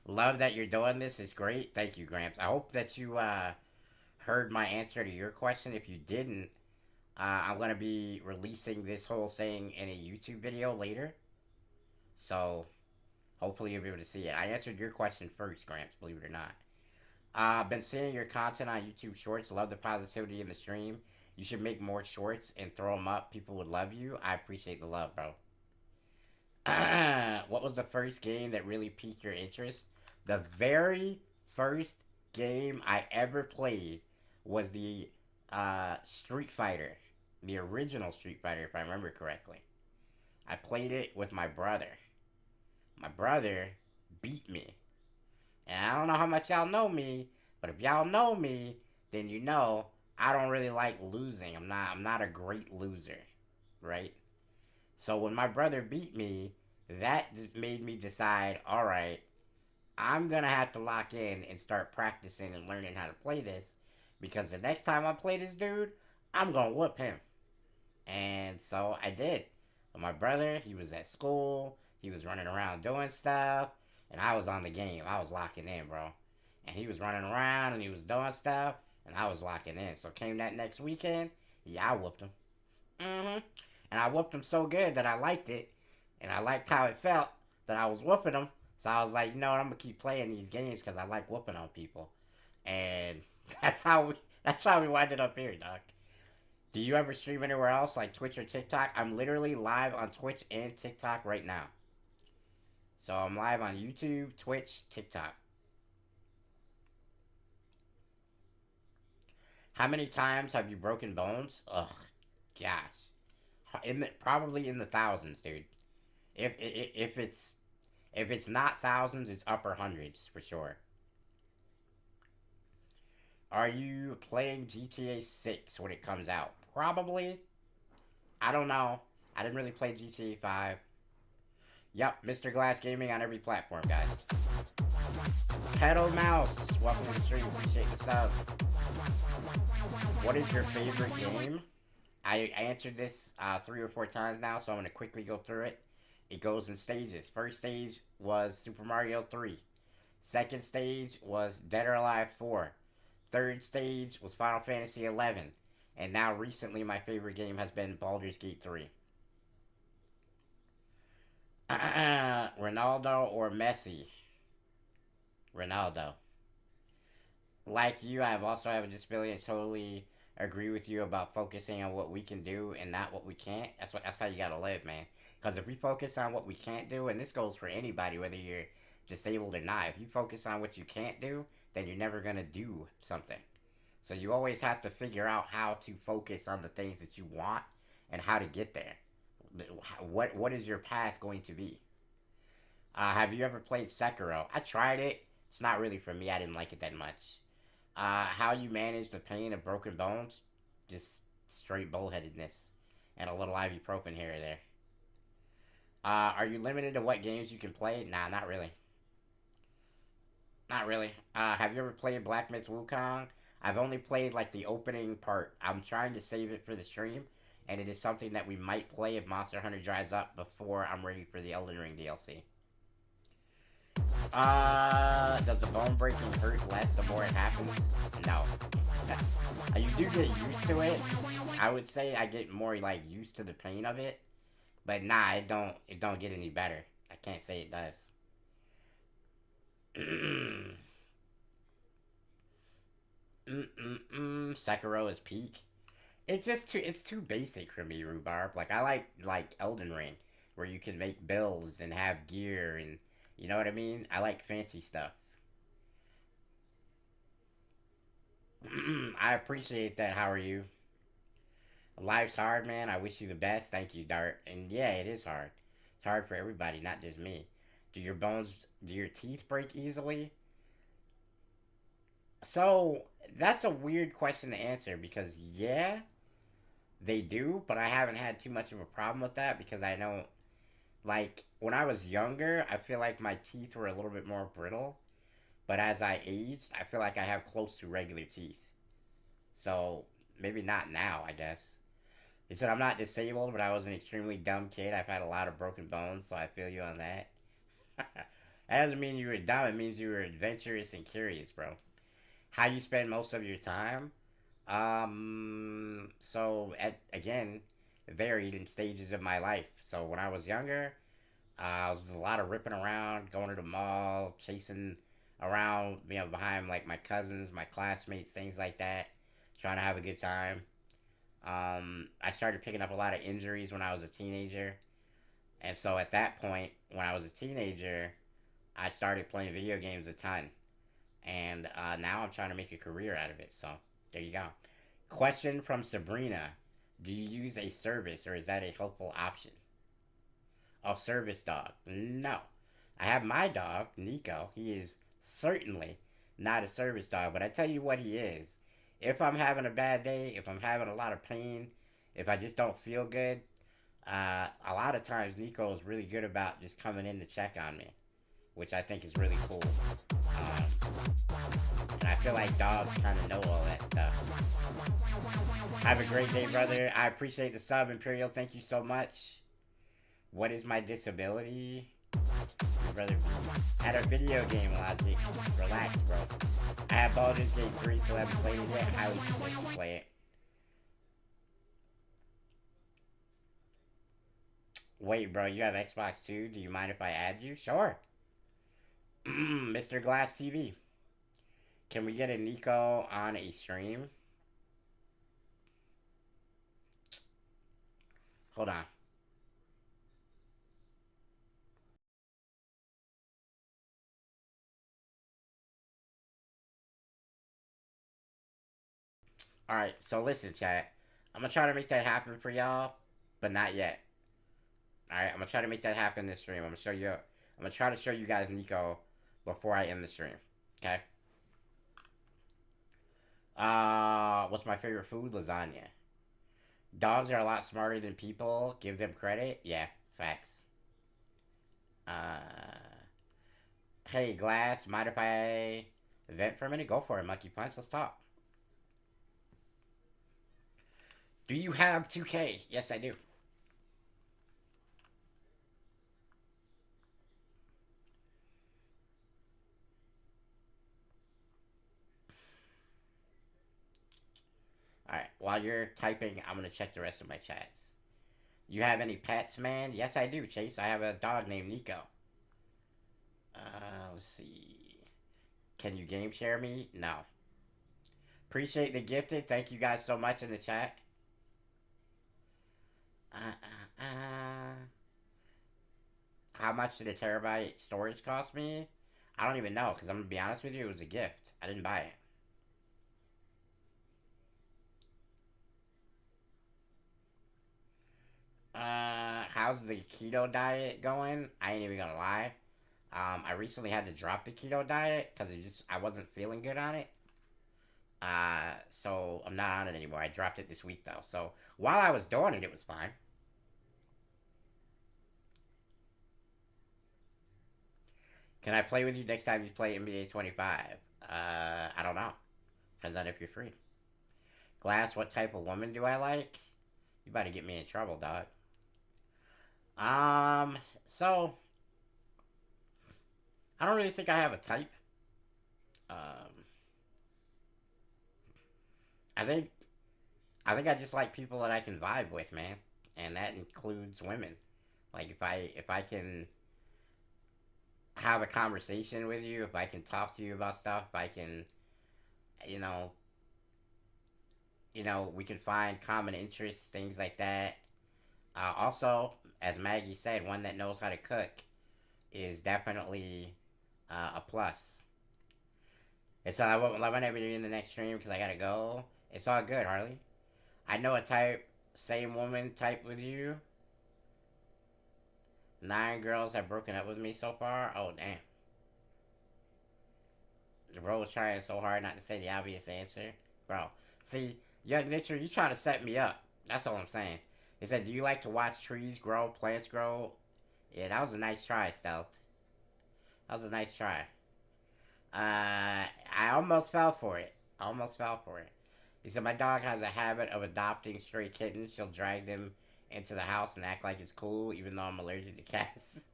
Love that you're doing this. It's great. Thank you, Gramps. I hope that you heard my answer to your question. If you didn't, I'm going to be releasing this whole thing in a YouTube video later. So hopefully you'll be able to see it. I answered your question first, Gramps, believe it or not. I've been seeing your content on YouTube Shorts. Love the positivity in the stream. You should make more shorts and throw them up. People would love you. I appreciate the love, bro. What was the first game that really piqued your interest? The very first game I ever played was the Street Fighter, the original Street Fighter, if I remember correctly. I played it with my brother. My brother beat me. And I don't know how much y'all know me, but if y'all know me, then you know I don't really like losing. I'm not a great loser, right? So when my brother beat me, that made me decide, all right, I'm gonna have to lock in and start practicing and learning how to play this because the next time I play this dude, I'm gonna whoop him. And so I did. But my brother, he was at school, he was running around doing stuff, and I was on the game. I was locking in, bro. And he was running around and he was doing stuff, and I was locking in. So came that next weekend, yeah, I whooped him. Mm-hmm. And I whooped him so good that I liked it, and I liked how it felt that I was whooping him. So I was like, you know what, I'm gonna keep playing these games because I like whooping on people, and that's how we winded up here, Doc. Do you ever stream anywhere else like Twitch or TikTok? I'm literally live on Twitch and TikTok right now. So I'm live on YouTube, Twitch, TikTok. How many times have you broken bones? Ugh, gosh, probably in the thousands, dude. If it's not thousands, it's upper hundreds for sure. Are you playing GTA 6 when it comes out? Probably. I don't know. I didn't really play GTA 5. Yep, Mr. Glass Gaming on every platform, guys. Pedal Mouse, welcome to the stream. Appreciate the sub. What is your favorite game? I answered this 3 or 4 times now, so I'm going to quickly go through it. It goes in stages. First stage was Super Mario 3. Second stage was Dead or Alive 4. Third stage was Final Fantasy 11. And now recently my favorite game has been Baldur's Gate 3. Ronaldo or Messi? Ronaldo. Like you, I also have a disability and totally agree with you about focusing on what we can do and not what we can't. That's how you gotta live, man. Because if we focus on what we can't do, and this goes for anybody, whether you're disabled or not, if you focus on what you can't do, then you're never gonna do something. So you always have to figure out how to focus on the things that you want and how to get there. What is your path going to be? Have you ever played Sekiro? I tried it. It's not really for me. I didn't like it that much. How you manage the pain of broken bones? Just straight bullheadedness and a little ibuprofen here or there. Are you limited to what games you can play? Nah, not really. Not really. Have you ever played Black Myth Wukong? I've only played like the opening part. I'm trying to save it for the stream, and it is something that we might play if Monster Hunter dries up before I'm ready for the Elden Ring DLC. Does the bone breaking hurt less the more it happens? No. You do get used to it. I would say I get more like used to the pain of it, but nah, it don't. It don't get any better. I can't say it does. Sekiro is peak. It's just too. It's too basic for me, Rhubarb. Like I like Elden Ring, where you can make builds and have gear and you know what I mean. I like fancy stuff. I appreciate that. How are you? Life's hard, man. I wish you the best. Thank you, Dart. And yeah, it is hard. It's hard for everybody, not just me. Do your teeth break easily? So that's a weird question to answer because yeah, they do, but I haven't had too much of a problem with that because I know, like, when I was younger, I feel like my teeth were a little bit more brittle, but as I aged, I feel like I have close to regular teeth. So maybe not now, I guess. He said, I'm not disabled, but I was an extremely dumb kid. I've had a lot of broken bones, so I feel you on that. That doesn't mean you were dumb, it means you were adventurous and curious, bro. How you spend most of your time? Again, varied in stages of my life. So when I was younger, it was a lot of ripping around, going to the mall, chasing around, behind like my cousins, my classmates, things like that, trying to have a good time. I started picking up a lot of injuries when I was a teenager, and so at that point, when I was a teenager, I started playing video games a ton, and now I'm trying to make a career out of it. So there you go. Question from Sabrina: do you use a service, or is that a helpful option? A service dog? No. I have my dog, Nico. He is certainly not a service dog, but I tell you what he is. If I'm having a bad day, if I'm having a lot of pain, if I just don't feel good, a lot of times Nico is really good about just coming in to check on me, which I think is really cool. And I feel like dogs kind of know all that stuff. Have a great day, brother. I appreciate the sub, Imperial. Thank you so much. What is my disability? Brother, had a video game logic. Relax, bro. I have Baldur's Gate 3, so I haven't played it yet. Highly suggest you play it. Wait, bro, you have Xbox too? Do you mind if I add you? Sure. Mr. Glass TV. Can we get a Nico on a stream? Hold on. Alright, so listen, chat. I'm gonna try to make that happen for y'all, but not yet. Alright, I'm gonna try to make that happen this stream. I'm gonna show you. I'm gonna try to show you guys Nico before I end the stream. Okay? What's my favorite food? Lasagna. Dogs are a lot smarter than people. Give them credit. Yeah, facts. Uh, hey, Glass, mind if I vent for a minute? Go for it, Monkey Punch. Let's talk. Do you have 2K? Yes, I do. Alright, while you're typing, I'm gonna check the rest of my chats. You have any pets, man? Yes, I do, Chase. I have a dog named Nico. Let's see. Can you game share me? No. Appreciate the gifted. Thank you guys so much in the chat. Uh, uh, uh. How much did a terabyte storage cost me? I don't even know, because I'm going to be honest with you, it was a gift. I didn't buy it. How's the keto diet going? I ain't even gonna lie. I recently had to drop the keto diet because I wasn't feeling good on it. So I'm not on it anymore. I dropped it this week though. So while I was doing it, it was fine. Can I play with you next time you play NBA 25? I don't know. Depends on if you're free. Glass, what type of woman do I like? You about to get me in trouble, dog. Um, so I don't really think I have a type. Um, I think I just like people that I can vibe with, man, and that includes women. Like if I can have a conversation with you, if I can talk to you about stuff, if I can, you know, we can find common interests, things like that. Also, as Maggie said, one that knows how to cook is definitely a plus. It's whenever you're in the next stream because I gotta go. It's all good, Harley. I know a type, same woman type with you. 9 girls have broken up with me so far. Oh damn. The bro was trying so hard not to say the obvious answer. Bro, see, Young Nitcher, you trying to set me up. That's all I'm saying. He said, do you like to watch trees grow, plants grow? Yeah, that was a nice try, Stealth. That was a nice try. I almost fell for it. I almost fell for it. He said, my dog has a habit of adopting stray kittens. She'll drag them into the house and act like it's cool, even though I'm allergic to cats.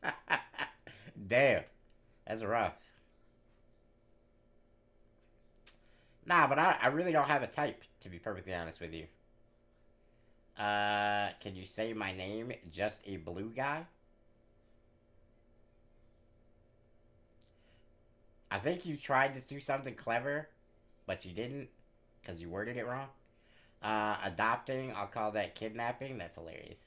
Damn. That's rough. Nah, but I really don't have a type, to be perfectly honest with you. Can you say my name? Just a blue guy? I think you tried to do something clever, but you didn't because you worded it wrong. Adopting, I'll call that kidnapping. That's hilarious.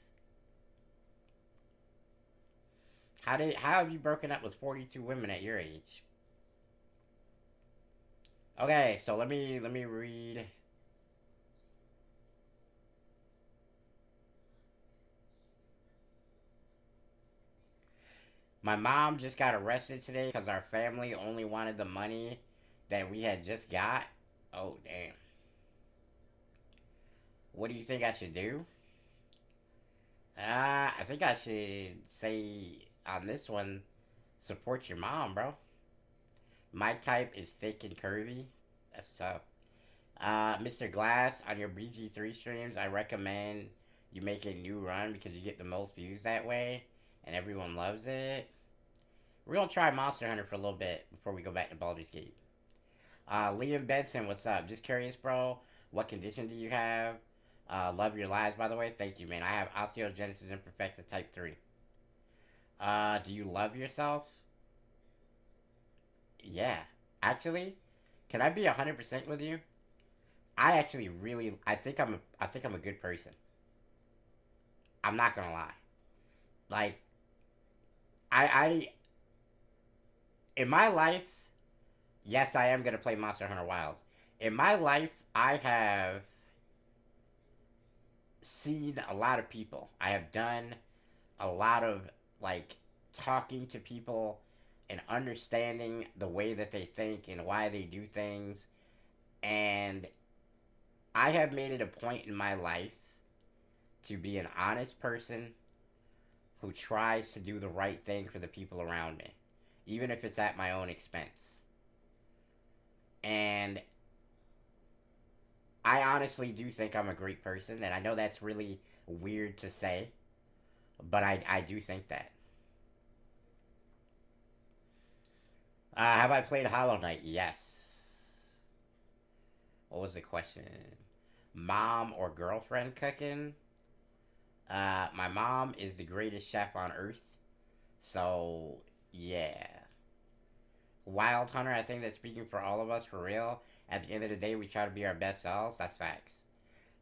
How have you broken up with 42 women at your age? Okay, so let me read. My mom just got arrested today because our family only wanted the money that we had just got. Oh damn. What do you think I should do? I think I should say on this one, support your mom, bro. My type is thick and curvy. That's tough. Mr. Glass, on your BG3 streams, I recommend you make a new run because you get the most views that way, and everyone loves it. We're gonna try Monster Hunter for a little bit before we go back to Baldur's Gate. Liam Benson, what's up? Just curious, bro. What condition do you have? Love your lives, by the way. Thank you, man. I have osteogenesis imperfecta type 3. Do you love yourself? Yeah. Actually, can I be 100% with you? I actually really, I think I'm a good person. I'm not gonna lie. Like, I in my life, yes, I am gonna play Monster Hunter Wilds. In my life, I have seen a lot of people. I have done a lot of like talking to people and understanding the way that they think and why they do things. And I have made it a point in my life to be an honest person who tries to do the right thing for the people around me, even if it's at my own expense. And I honestly do think I'm a great person, and I know that's really weird to say, but I do think that. Have I played Hollow Knight? Yes. What was the question? Mom or girlfriend cooking? My mom is the greatest chef on earth, so yeah. Wild Hunter, I think that's speaking for all of us for real. At the end of the day, we try to be our best selves. That's facts.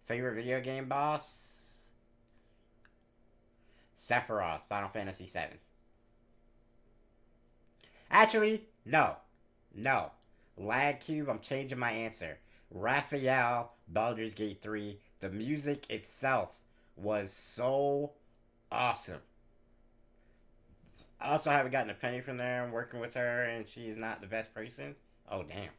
Favorite video game boss? Sephiroth, Final Fantasy VII. Actually, no. No. Lag Cube, I'm changing my answer. Raphael, Baldur's Gate 3. The music itself was so awesome. I also haven't gotten a penny from there. I'm working with her, and she is not the best person. Oh, damn.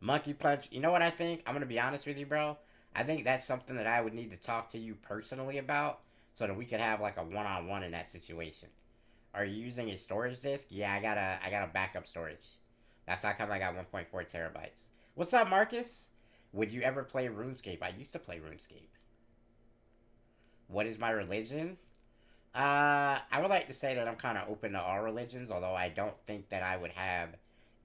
Monkey Punch. You know what I think? I'm going to be honest with you, bro. I think that's something that I would need to talk to you personally about so that we could have like a one-on-one in that situation. Are you using a storage disk? Yeah, I got a backup storage. That's how come I got 1.4 terabytes. What's up, Marcus? Would you ever play RuneScape? I used to play RuneScape. What is my religion? I would like to say that I'm kind of open to all religions, although I don't think that I would have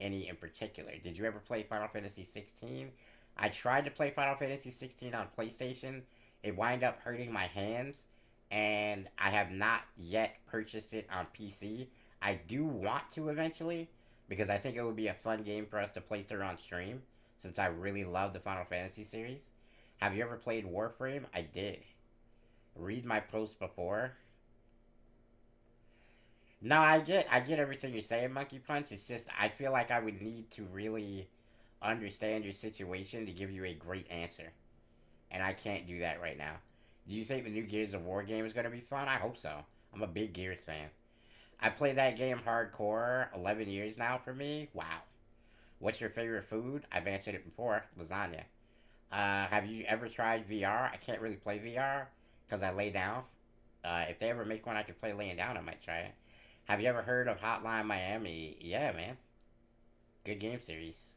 any in particular. Did you ever play Final Fantasy 16? I tried to play Final Fantasy 16 on PlayStation. It wound up hurting my hands, and I have not yet purchased it on PC. I do want to eventually, because I think it would be a fun game for us to play through on stream, since I really love the Final Fantasy series. Have you ever played Warframe? I did. Read my post before. No, I get everything you're saying, Monkey Punch. It's just I feel like I would need to really understand your situation to give you a great answer. And I can't do that right now. Do you think the new Gears of War game is going to be fun? I hope so. I'm a big Gears fan. I play that game hardcore 11 years now for me. Wow. What's your favorite food? I've answered it before. Lasagna. Have you ever tried VR? I can't really play VR because I lay down. If they ever make one I can play laying down, I might try it. Have you ever heard of Hotline Miami? Yeah, man. Good game series.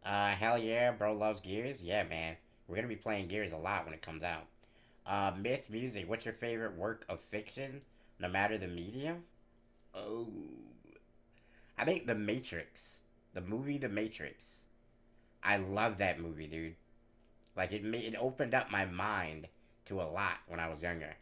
Hell yeah, bro loves Gears. Yeah, man. We're gonna be playing Gears a lot when it comes out. Myth music. What's your favorite work of fiction, no matter the medium? Oh, I think The Matrix, the movie The Matrix. I love that movie, dude. Like it opened up my mind to a lot when I was younger,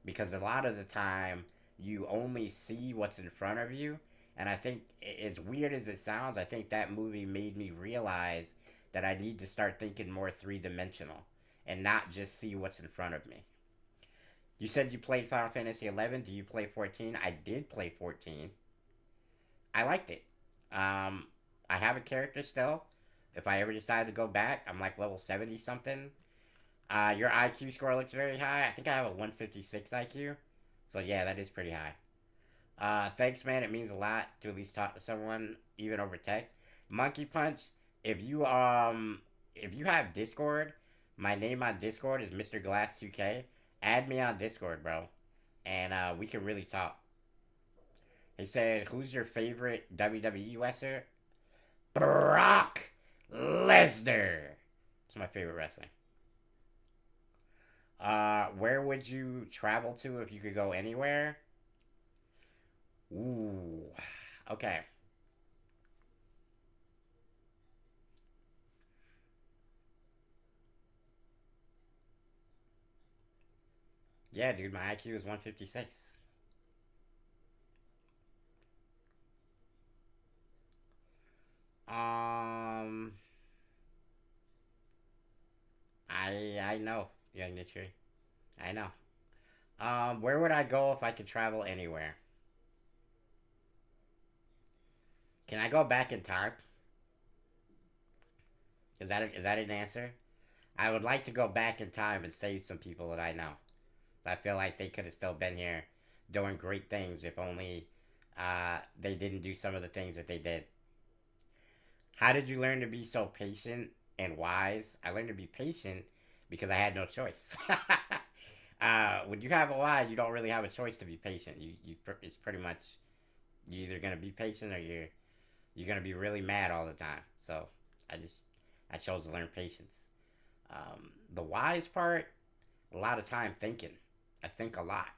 because a lot of the time you only see what's in front of you, And I think, as weird as it sounds, I think that movie made me realize that I need to start thinking more three dimensional and not just see what's in front of me. You said you played Final Fantasy 11. Do you play 14? I did play 14. I liked it. Um, I have a character still. If I ever decide to go back, I'm like level 70 something. Your IQ score looks very high. I think I have a 156 IQ. So yeah, that is pretty high. Thanks, man. It means a lot to at least talk to someone, even over text. Monkey Punch. If you if you have Discord, my name on Discord is Mr. Glass 2K. Add me on Discord, bro, and we can really talk. He said, "Who's your favorite WWE wrestler?" Brock Lesnar. It's my favorite wrestler. Where would you travel to if you could go anywhere? Ooh, okay. Yeah, dude, my IQ is 156. Um, I know, young Nitri. I know. Where would I go if I could travel anywhere? Can I go back in time? Is that an answer? I would like to go back in time and save some people that I know. I feel like they could have still been here doing great things if only they didn't do some of the things that they did. How did you learn to be so patient and wise? I learned to be patient because I had no choice. When you have a why, you don't really have a choice to be patient. It's pretty much you're either gonna be patient or you're gonna be really mad all the time. So I just I chose to learn patience. The wise part, a lot of time thinking. I think a lot,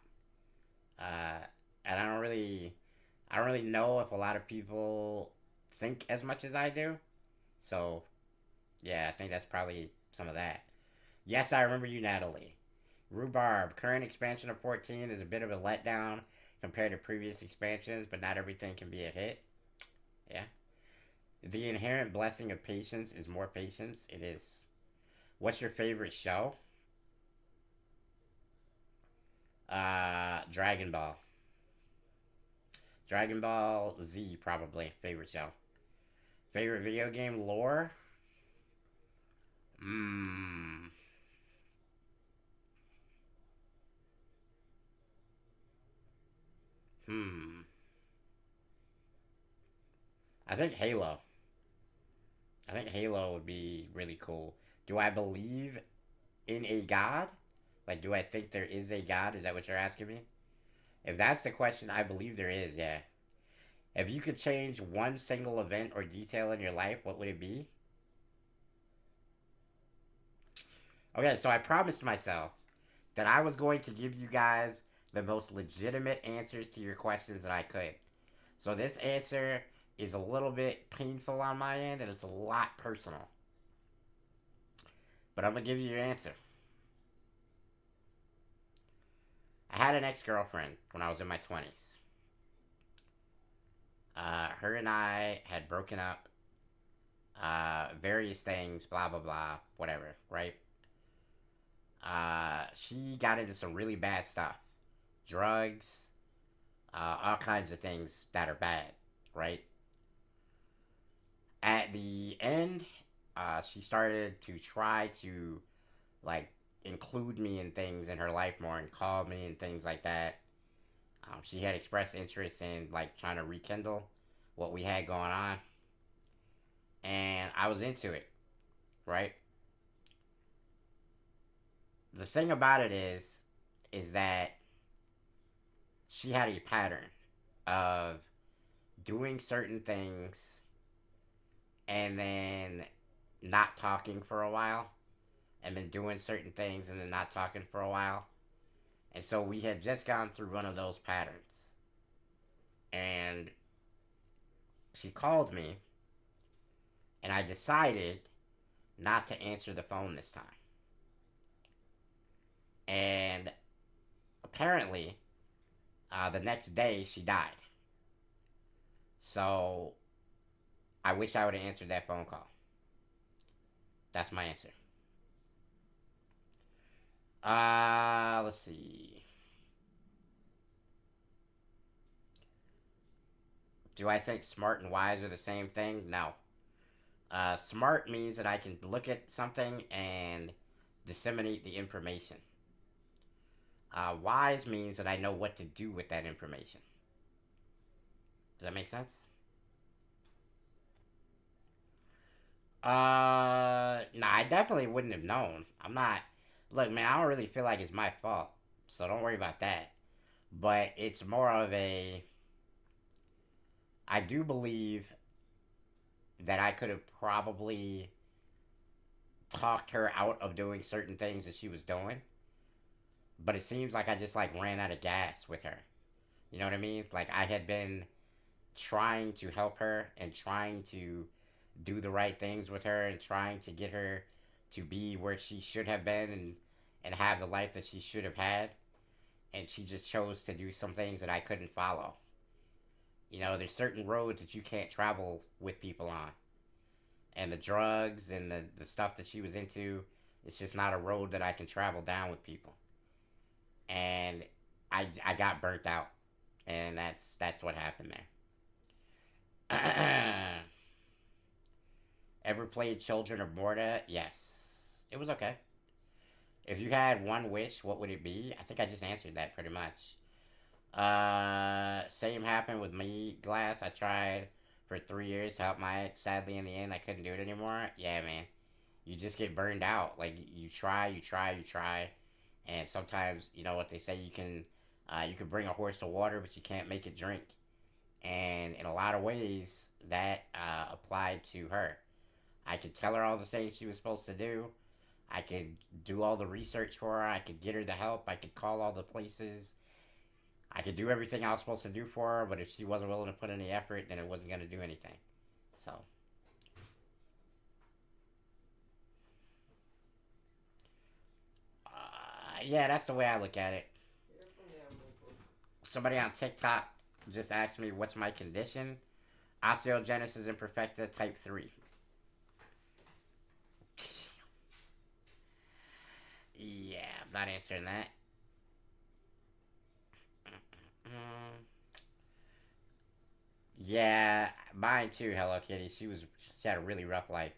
uh, and I don't really know if a lot of people think as much as I do. So yeah, I think that's probably some of that. Yes, I remember you, Natalie. Rhubarb. Current expansion of 14 is a bit of a letdown compared to previous expansions, but not everything can be a hit. Yeah. The inherent blessing of patience is more patience. It is. What's your favorite show? Dragon Ball. Dragon Ball Z, probably. Favorite show. Favorite video game lore? Mmm. Hmm. I think Halo. I think Halo would be really cool. Do I believe in a god? Like, do I think there is a god? Is that what you're asking me? If that's the question, I believe there is, yeah. If you could change one single event or detail in your life, what would it be? Okay, so I promised myself that I was going to give you guys the most legitimate answers to your questions that I could. So this answer is a little bit painful on my end and it's a lot personal. But I'm going to give you your answer. I had an ex girlfriend when I was in my 20s. Her and I had broken up, various things, blah, blah, blah, whatever, right? She got into some really bad stuff, drugs, all kinds of things that are bad, right? At the end, she started to try to like include me in things in her life more and call me and things like that. She had expressed interest in like trying to rekindle what we had going on, and I was into it, right? The thing about it is that she had a pattern of doing certain things and then not talking for a while and then doing certain things and then not talking for a while. And so we had just gone through one of those patterns. And she called me and I decided not to answer the phone this time. And apparently, the next day she died. So I wish I would have answered that phone call. That's my answer. Let's see. Do I think smart and wise are the same thing? No. Smart means that I can look at something and disseminate the information. Wise means that I know what to do with that information. Does that make sense? Nah, I definitely wouldn't have known. I'm not. Look, man, I don't really feel like it's my fault, so don't worry about that. But it's more of a. I do believe that I could have probably talked her out of doing certain things that she was doing, but it seems like I just like ran out of gas with her. You know what I mean? Like I had been trying to help her and trying to do the right things with her and trying to get her to be where she should have been and have the life that she should have had, and she just chose to do some things that I couldn't follow. You know, there's certain roads that you can't travel with people on, and the drugs and the stuff that she was into, it's just not a road that I can travel down with people. And I got burnt out, and that's what happened there. Ever played Children of Morta? Yes. It was okay. If you had one wish, what would it be? I think I just answered that pretty much. Same happened with me, Glass. I tried for 3 years to help my ex. Sadly, in the end, I couldn't do it anymore. Yeah, man. You just get burned out. Like, you try, you try, you try. And sometimes, you know what they say, you can bring a horse to water, but you can't make it drink. And in a lot of ways, that applied to her. I could tell her all the things she was supposed to do. I could do all the research for her. I could get her the help. I could call all the places. I could do everything I was supposed to do for her, but if she wasn't willing to put in the effort, then it wasn't going to do anything. So, yeah, that's the way I look at it. Somebody on TikTok just asked me, what's my condition? Osteogenesis imperfecta type 3. Yeah, I'm not answering that. Mm, yeah, mine too, Hello Kitty. She had a really rough life.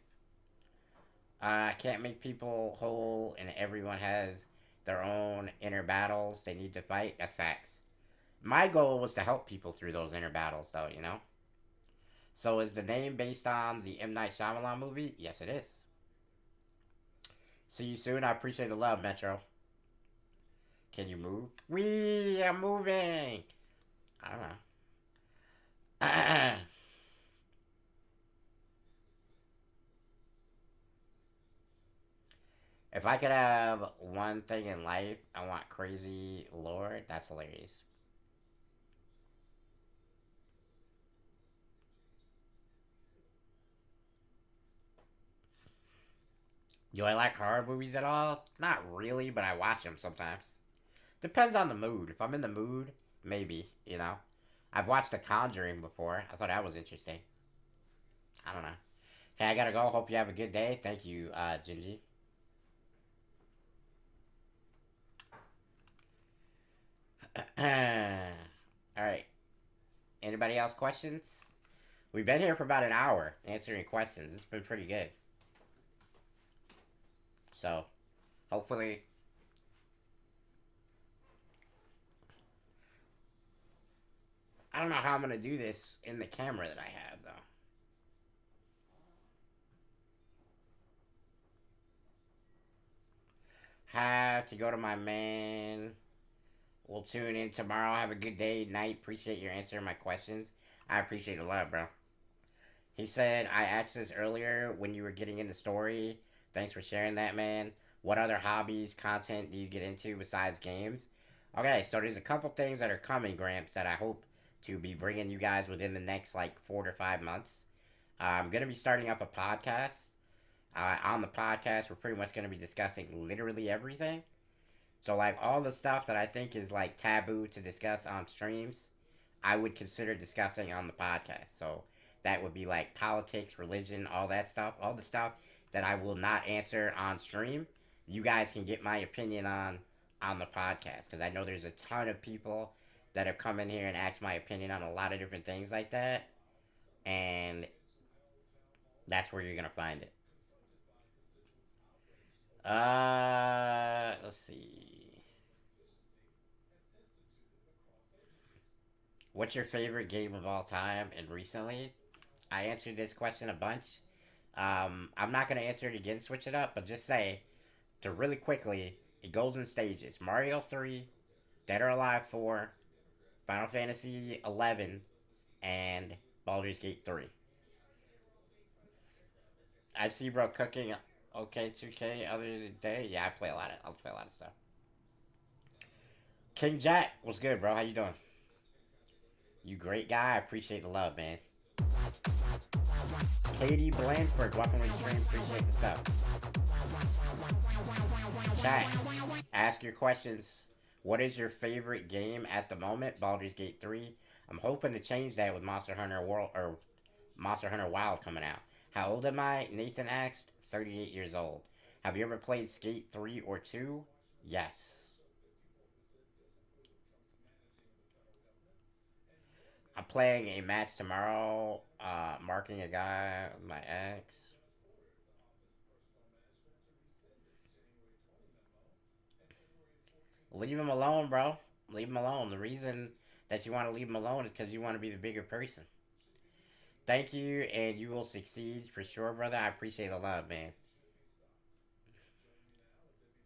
I can't make people whole, and everyone has their own inner battles they need to fight. That's facts. My goal was to help people through those inner battles, though, you know? So is the name based on the M. Night Shyamalan movie? Yes, it is. See you soon. I appreciate the love, Metro. Can you move? We are moving. I don't know. If I could have one thing in life, I want crazy Lord. That's hilarious. Do I like horror movies at all? Not really, but I watch them sometimes. Depends on the mood. If I'm in the mood, maybe, you know. I've watched The Conjuring before. I thought that was interesting. I don't know. Hey, I gotta go. Hope you have a good day. Thank you, Gingy. Alright. Anybody else questions? We've been here for about an hour answering questions. It's been pretty good. So, hopefully, I don't know how I'm gonna do this in the camera that I have, though. Have to go to my man. We'll tune in tomorrow. Have a good day, night. Appreciate your answering my questions. I appreciate it a lot, bro. He said, I asked this earlier when you were getting into story. Thanks for sharing that, man. What other hobbies, content do you get into besides games? Okay, so there's a couple things that are coming, Gramps, that I hope to be bringing you guys within the next like 4 to 5 months. I'm going to be starting up a podcast. On the podcast, we're pretty much going to be discussing literally everything. So, like, all the stuff that I think is like taboo to discuss on streams, I would consider discussing on the podcast. So that would be like politics, religion, all that stuff, all the stuff that I will not answer on stream. You guys can get my opinion on the podcast because I know there's a ton of people that have come in here and asked my opinion on a lot of different things like that, and that's where you're gonna find it. Let's see. What's your favorite game of all time and recently? I answered this question a bunch. I'm not gonna answer it again, switch it up, but just say to really quickly. It goes in stages: Mario 3, Dead or Alive 4, Final Fantasy 11, and Baldur's Gate 3. I see bro cooking. Okay, 2K other day. Yeah, I'll play a lot of stuff. King Jack, what's good, bro? How you doing? You great guy. I appreciate the love, man. Katie Blandford, welcome to the stream. Appreciate the stuff. Chat. Ask your questions. What is your favorite game at the moment? Baldur's Gate 3. I'm hoping to change that with Monster Hunter World or Monster Hunter Wild coming out. How old am I? Nathan asked. 38 years old. Have you ever played Skate 3 or 2? Yes. I'm playing a match tomorrow, marking a guy, my ex. Leave him alone, bro. Leave him alone. The reason that you want to leave him alone is because you want to be the bigger person. Thank you, and you will succeed for sure, brother. I appreciate the love, man.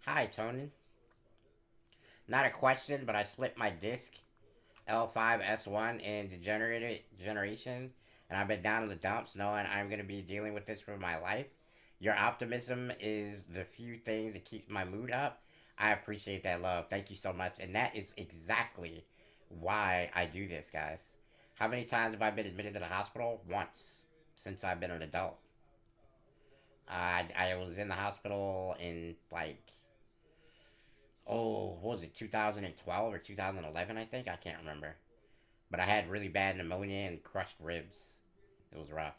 Hi, Tony. Not a question, but I slipped my disc L5S1 in degenerated generation, and I've been down in the dumps knowing I'm going to be dealing with this for my life. Your optimism is the few things that keeps my mood up. I appreciate that love. Thank you so much. And that is exactly why I do this, guys. How many times have I been admitted to the hospital? Once since I've been an adult. I was in the hospital in like, oh, what was it, 2012 or 2011, I think? I can't remember. But I had really bad pneumonia and crushed ribs. It was rough.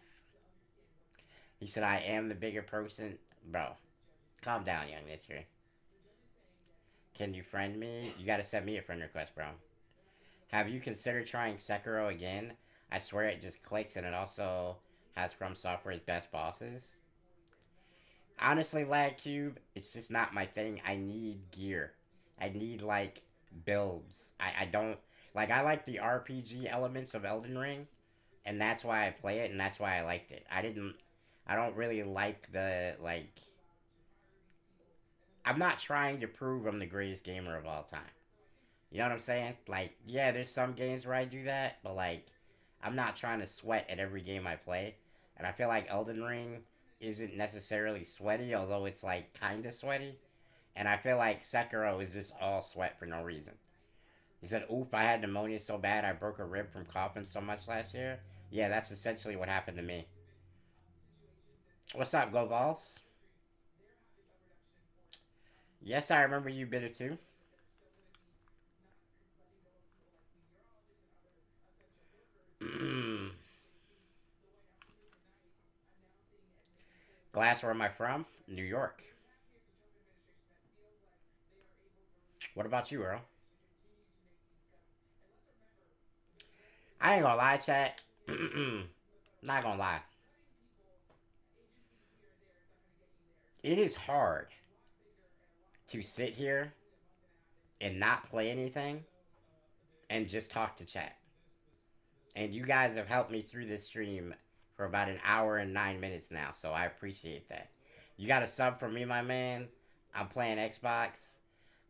He said, I am the bigger person. Bro, calm down, young nature. Can you friend me? You gotta send me a friend request, bro. Have you considered trying Sekiro again? I swear it just clicks and it also has From Software's best bosses. Honestly, Lag Cube, it's just not my thing. I need gear. I need, like, builds. I don't. Like, I like the RPG elements of Elden Ring, and that's why I play it, and that's why I liked it. I don't really like the, like. I'm not trying to prove I'm the greatest gamer of all time. You know what I'm saying? Like, yeah, there's some games where I do that, but like, I'm not trying to sweat at every game I play. And I feel like Elden Ring isn't necessarily sweaty, although it's like kind of sweaty. And I feel like Sekiro is just all sweat for no reason. He said, "Oop, I had pneumonia so bad I broke a rib from coughing so much last year." Yeah, that's essentially what happened to me. What's up, Go Vols? Yes, I remember you bitter too. Glass, where am I from? New York. What about you, Earl? I ain't gonna lie, chat. Not gonna lie. It is hard to sit here and not play anything and just talk to chat. And you guys have helped me through this stream for about an hour and 9 minutes now, so I appreciate that. You got a sub for me, my man. I'm playing Xbox.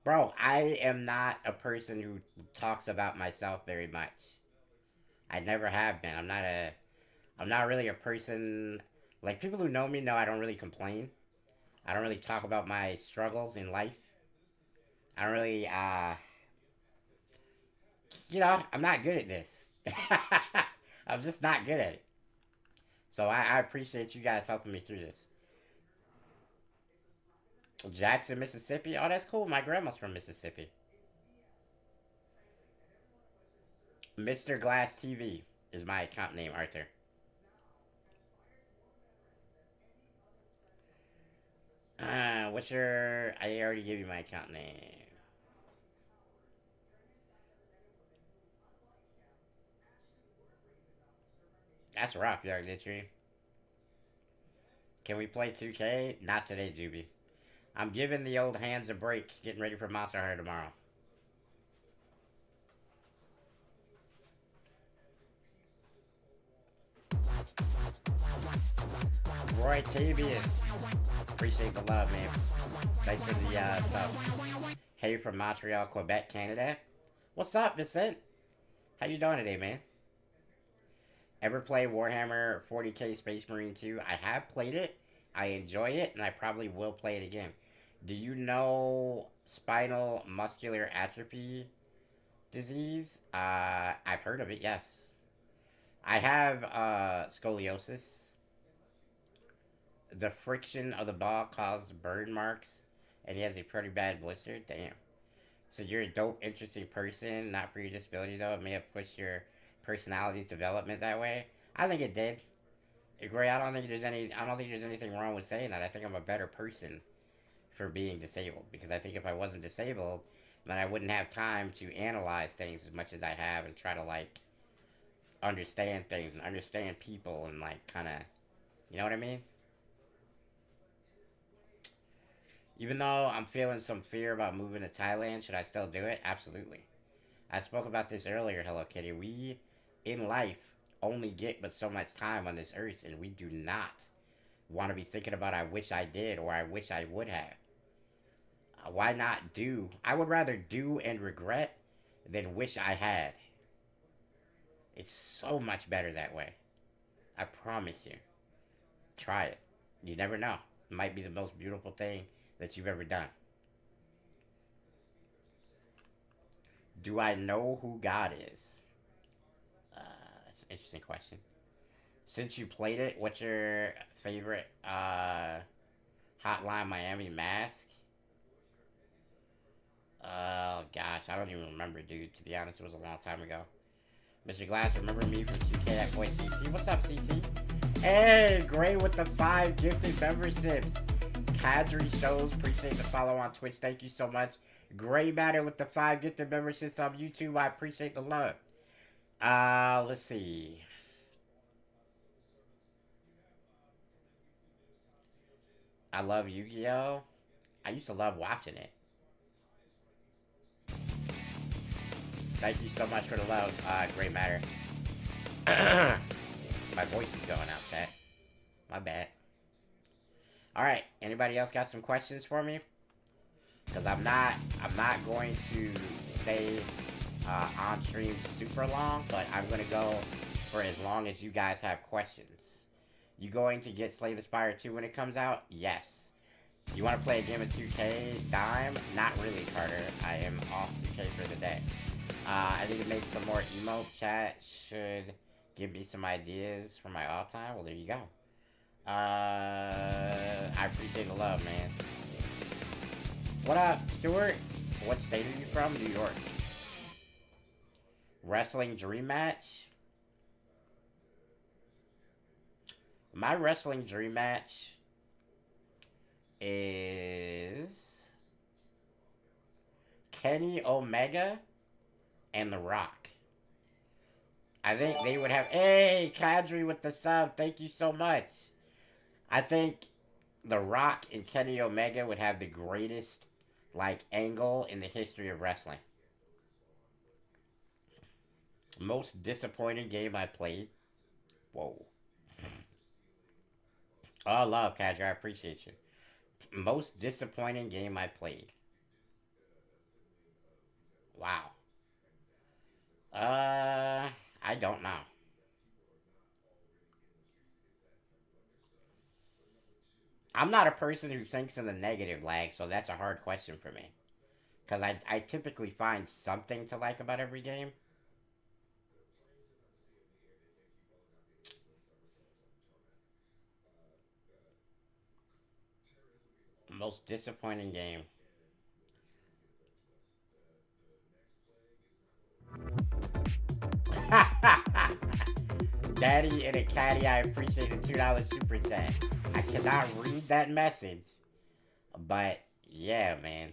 Bro, I am not a person who talks about myself very much. I never have been. I'm not really a person like people who know me know I don't really complain. I don't really talk about my struggles in life. I don't really I'm not good at this. I'm just not good at it. So I appreciate you guys helping me through this. Jackson, Mississippi. Oh, that's cool. My grandma's from Mississippi. Mr. Glass TV is my account name, Arthur. What's your? I already gave you my account name. That's rough, young Ditchery. Can we play 2K? Not today, Juby. I'm giving the old hands a break, getting ready for Monster Hunter tomorrow. Roy Tavius. Appreciate the love, man. Thanks for the stuff. Hey from Montreal, Quebec, Canada. What's up, Vincent? How you doing today, man? Ever play Warhammer 40k Space Marine 2? I have played it. I enjoy it, and I probably will play it again. Do you know spinal muscular atrophy disease? I've heard of it, yes. I have scoliosis. The friction of the ball caused burn marks, and he has a pretty bad blister. Damn. So you're a dope, interesting person. Not for your disability though. It may have pushed your personality's development that way. I think it did. Gray, I don't think there's any. I don't think there's anything wrong with saying that. I think I'm a better person for being disabled because I think if I wasn't disabled, then I wouldn't have time to analyze things as much as I have and try to like understand things and understand people and like kind of, you know what I mean? Even though I'm feeling some fear about moving to Thailand, should I still do it? Absolutely. I spoke about this earlier, Hello Kitty. We, in life, only get but so much time on this earth, and we do not want to be thinking about I wish I did or I wish I would have. Why not do? I would rather do and regret than wish I had. It's so much better that way. I promise you. Try it. You never know. It might be the most beautiful thing that you've ever done. Do I know who God is? That's an interesting question. Since you played it, what's your favorite Hotline Miami mask? Oh gosh, I don't even remember, dude. To be honest, it was a long time ago. Mr. Glass, remember me from 2K? That boy CT. What's up, CT? Hey, Gray with the 5 gifted memberships. Kadri shows, appreciate the follow on Twitch. Thank you so much. Gray Matter with the 5 gifted memberships on YouTube. I appreciate the love. Let's see. I love Yu-Gi-Oh. I used to love watching it. Thank you so much for the love, Gray Matter. My voice is going out, chat. My bad. All right. Anybody else got some questions for me? Because I'm not going to stay on stream super long, but I'm gonna go for as long as you guys have questions. You going to get Slay the Spire 2 when it comes out? Yes. You want to play a game of 2K Dime? Not really, Carter. I am off 2K for the day. I need to make some more emotes. Chat should give me some ideas for my off time. Well, there you go. I appreciate the love, man. What up, Stuart? What state are you from? New York. Wrestling dream match? My wrestling dream match is Kenny Omega and The Rock. I think they would have. Hey, Kadri with the sub. Thank you so much. I think The Rock and Kenny Omega would have the greatest like angle in the history of wrestling. Most disappointing game I played. Whoa. Oh, I love Kadri. I appreciate you. Most disappointing game I played. Wow. I don't know. I'm not a person who thinks in the negative, lag, so that's a hard question for me. Because I typically find something to like about every game. Most disappointing game. Daddy and a caddy, I appreciate the $2 super chat. I cannot read that message, but yeah, man.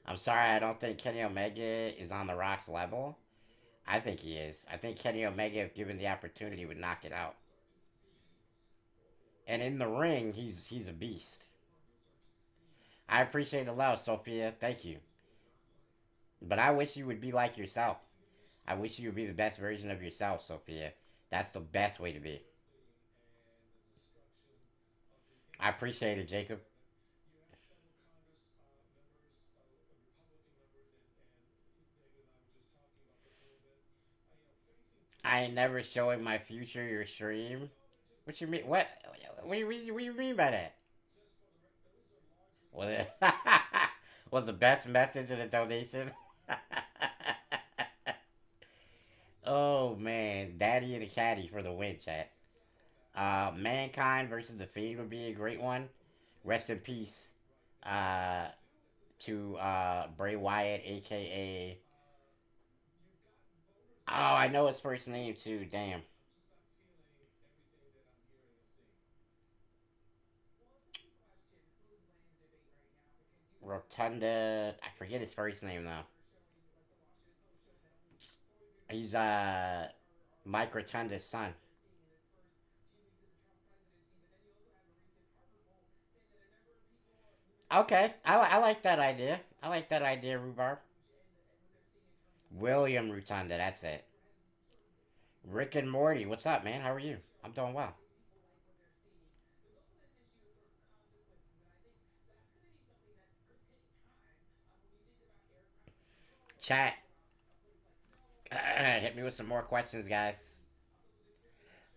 I'm sorry, I don't think Kenny Omega is on The Rock's level. I think he is. I think Kenny Omega, if given the opportunity, would knock it out. And in the ring, he's a beast. I appreciate the love, Sophia. Thank you. But I wish you would be like yourself. I wish you would be the best version of yourself, Sophia. That's the best way to be. I appreciate it, Jacob. I ain't never showing my future your stream. What you mean? What you mean by that? Was it was the best message of the donation? Oh man, Daddy and the Caddy for the win, chat. Mankind versus the Fiend would be a great one. Rest in peace uh, to Bray Wyatt, aka. Oh, I know his first name too. Damn. Rotunda. I forget his first name though. He's Mike Rotunda's son. Okay, I like that idea. I like that idea, Rhubarb. William Rotunda, that's it. Rick and Morty, what's up, man? How are you? I'm doing well. Chat, hit me with some more questions, guys.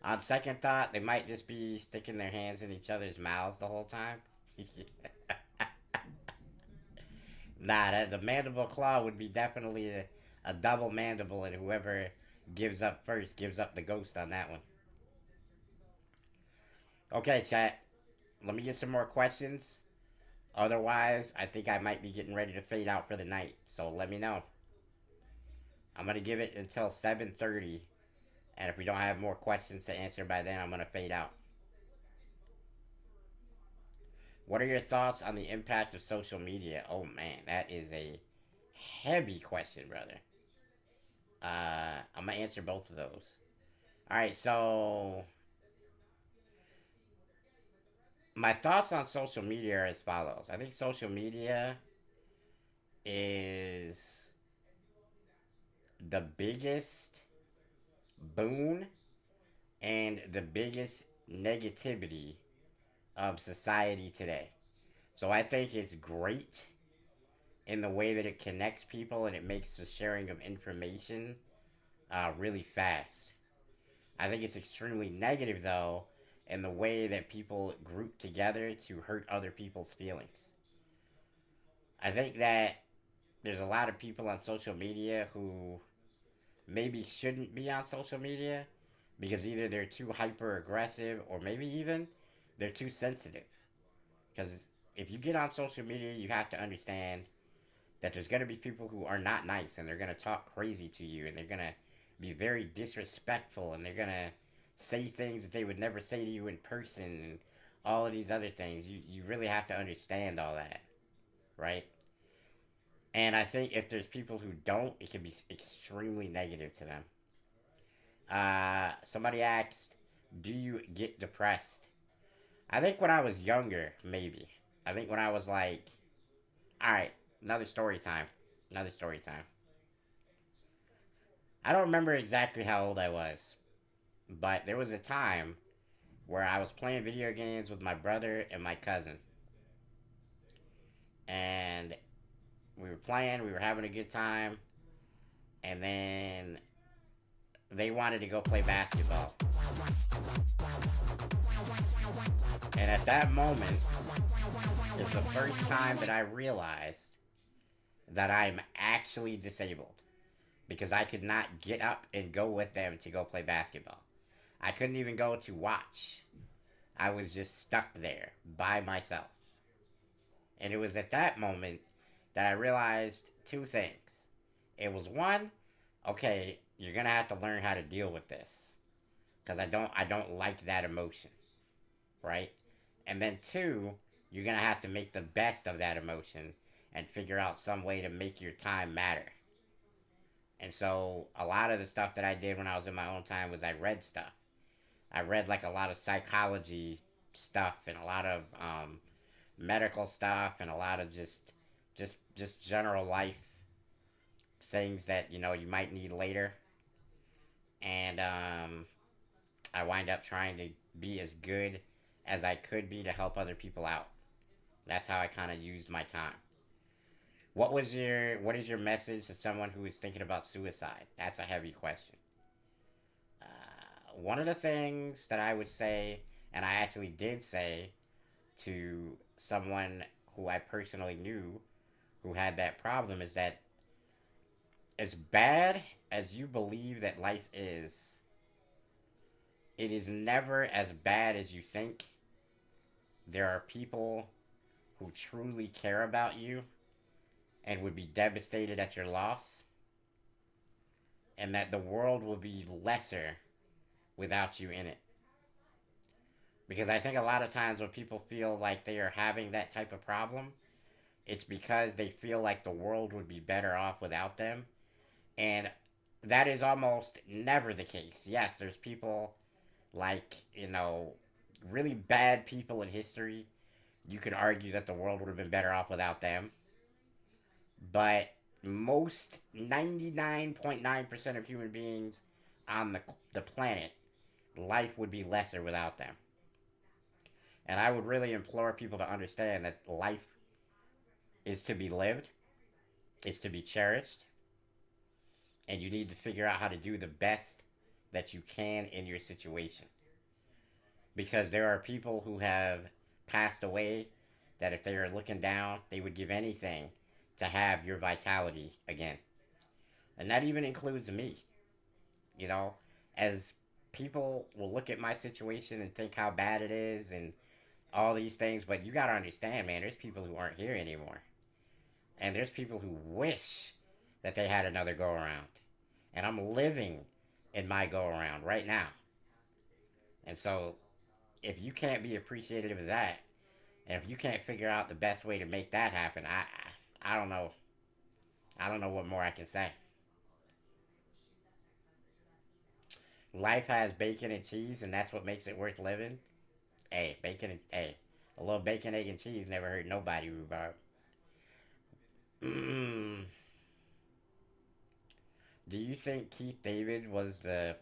On second thought, they might just be sticking their hands in each other's mouths the whole time. Nah, the mandible claw would be definitely a double mandible, and whoever gives up first gives up the ghost on that one. Okay, chat. Let me get some more questions. Otherwise, I think I might be getting ready to fade out for the night. So let me know. I'm gonna give it until 7:30, and if we don't have more questions to answer by then, I'm gonna fade out. What are your thoughts on the impact of social media? Oh man, that is a heavy question, brother. I'm gonna answer both of those. All right, so my thoughts on social media are as follows. I think social media is the biggest boon and the biggest negativity of society today. So I think it's great in the way that it connects people and it makes the sharing of information really fast. I think it's extremely negative, though, in the way that people group together to hurt other people's feelings. I think that there's a lot of people on social media who maybe shouldn't be on social media because either they're too hyper aggressive or maybe even they're too sensitive. Because if you get on social media, you have to understand that there's going to be people who are not nice and they're going to talk crazy to you and they're going to be very disrespectful and they're going to say things that they would never say to you in person and all of these other things. You really have to understand all that, right? And I think if there's people who don't, it can be extremely negative to them. Somebody asked, do you get depressed? I think when I was younger, maybe. I think when I was like, all right, another story time. Another story time. I don't remember exactly how old I was, but there was a time where I was playing video games with my brother and my cousin. And we were playing, we were having a good time, and then they wanted to go play basketball. And at that moment is the first time that I realized that I'm actually disabled because I could not get up and go with them to go play basketball. I couldn't even go to watch. I was just stuck there by myself. And it was at that moment that I realized two things. It was one, okay, you're gonna have to learn how to deal with this because I don't like that emotion, right? And then two, you're gonna have to make the best of that emotion and figure out some way to make your time matter. And so a lot of the stuff that I did when I was in my own time was I read stuff. I read like a lot of psychology stuff and a lot of medical stuff and a lot of just general life things that you might need later. And I wind up trying to be as good as I could be to help other people out. That's how I kind of used my time. What is your message to someone who is thinking about suicide? That's a heavy question. One of the things that I would say, and I actually did say to someone who I personally knew who had that problem, is that as bad as you believe that life is, it is never as bad as you think. There are people who truly care about you and would be devastated at your loss, and that the world will be lesser without you in it. Because I think a lot of times when people feel like they are having that type of problem, it's because they feel like the world would be better off without them. And that is almost never the case. Yes, there's people like, really bad people in history. You could argue that the world would have been better off without them. But most 99.9% of human beings on the planet, life would be lesser without them. And I would really implore people to understand that life is to be lived, it's to be cherished, and you need to figure out how to do the best that you can in your situation. Because there are people who have passed away that if they are looking down, they would give anything to have your vitality again. And that even includes me, you know, as people will look at my situation and think how bad it is and all these things, but you got to understand, man, there's people who aren't here anymore. And there's people who wish that they had another go around. And I'm living in my go around right now. And so if you can't be appreciative of that, and if you can't figure out the best way to make that happen, I don't know. I don't know what more I can say. Life has bacon and cheese, and that's what makes it worth living. Hey, a little bacon, egg, and cheese never hurt nobody, rhubarb. Do you think Keith David was the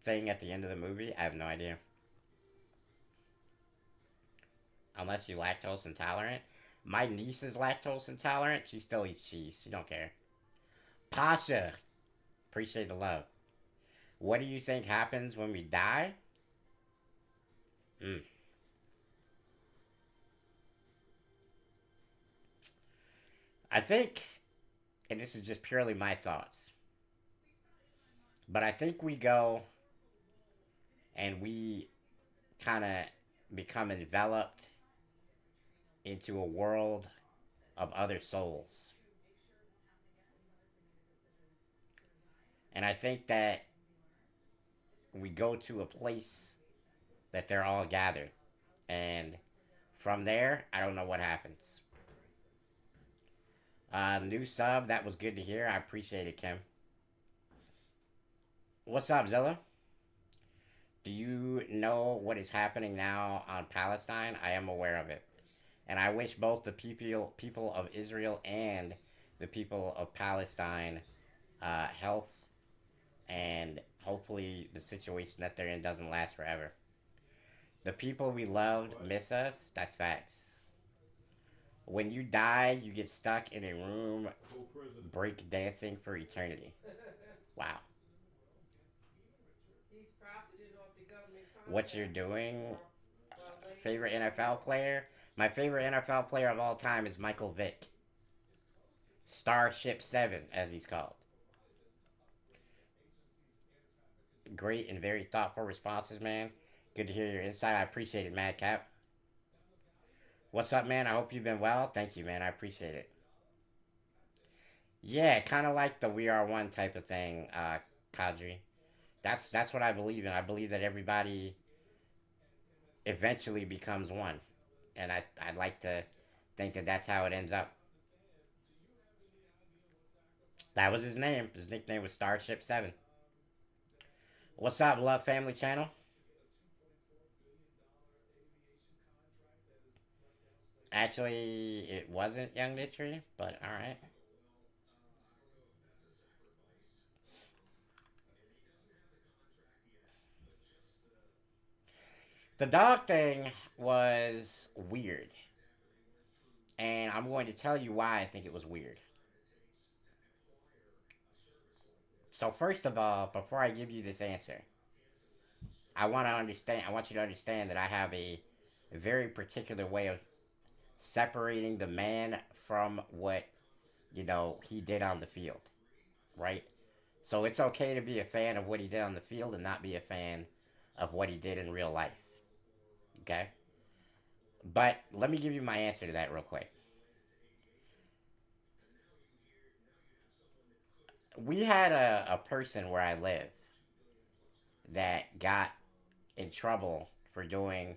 thing at the end of the movie? I have no idea. Unless you're lactose intolerant. My niece is lactose intolerant. She still eats cheese. She don't care. Pasha, appreciate the love. What do you think happens when we die? Mm. I think, and this is just purely my thoughts, but I think we go and we kind of become enveloped into a world of other souls. And I think that we go to a place that they're all gathered. And from there, I don't know what happens. New sub, that was good to hear. I appreciate it, Kim. What's up, Zilla? Do you know what is happening now on Palestine? I am aware of it. And I wish both the people of Israel and the people of Palestine health, and hopefully the situation that they're in doesn't last forever. The people we loved miss us. That's facts. When you die, you get stuck in a room break dancing for eternity. Wow. What you're doing? Favorite NFL player? My favorite NFL player of all time is Michael Vick. Starship 7, as he's called. Great and very thoughtful responses, man. Good to hear your insight. I appreciate it, Madcap. What's up, man? I hope you've been well. Thank you, man. I appreciate it. Yeah, kind of like the "We Are One" type of thing, Kadri. That's what I believe in. I believe that everybody eventually becomes one, and I'd like to think that that's how it ends up. That was his name. His nickname was Starship Seven. What's up, Love Family Channel? Actually, it wasn't Young Nitri, but all right. The dog thing was weird, and I'm going to tell you why I think it was weird. So first of all, before I give you this answer, I want to understand. I want you to understand that I have a very particular way of separating the man from what he did on the field, right? So it's okay to be a fan of what he did on the field and not be a fan of what he did in real life. Okay, but let me give you my answer to that real quick. We had a person where I live that got in trouble for doing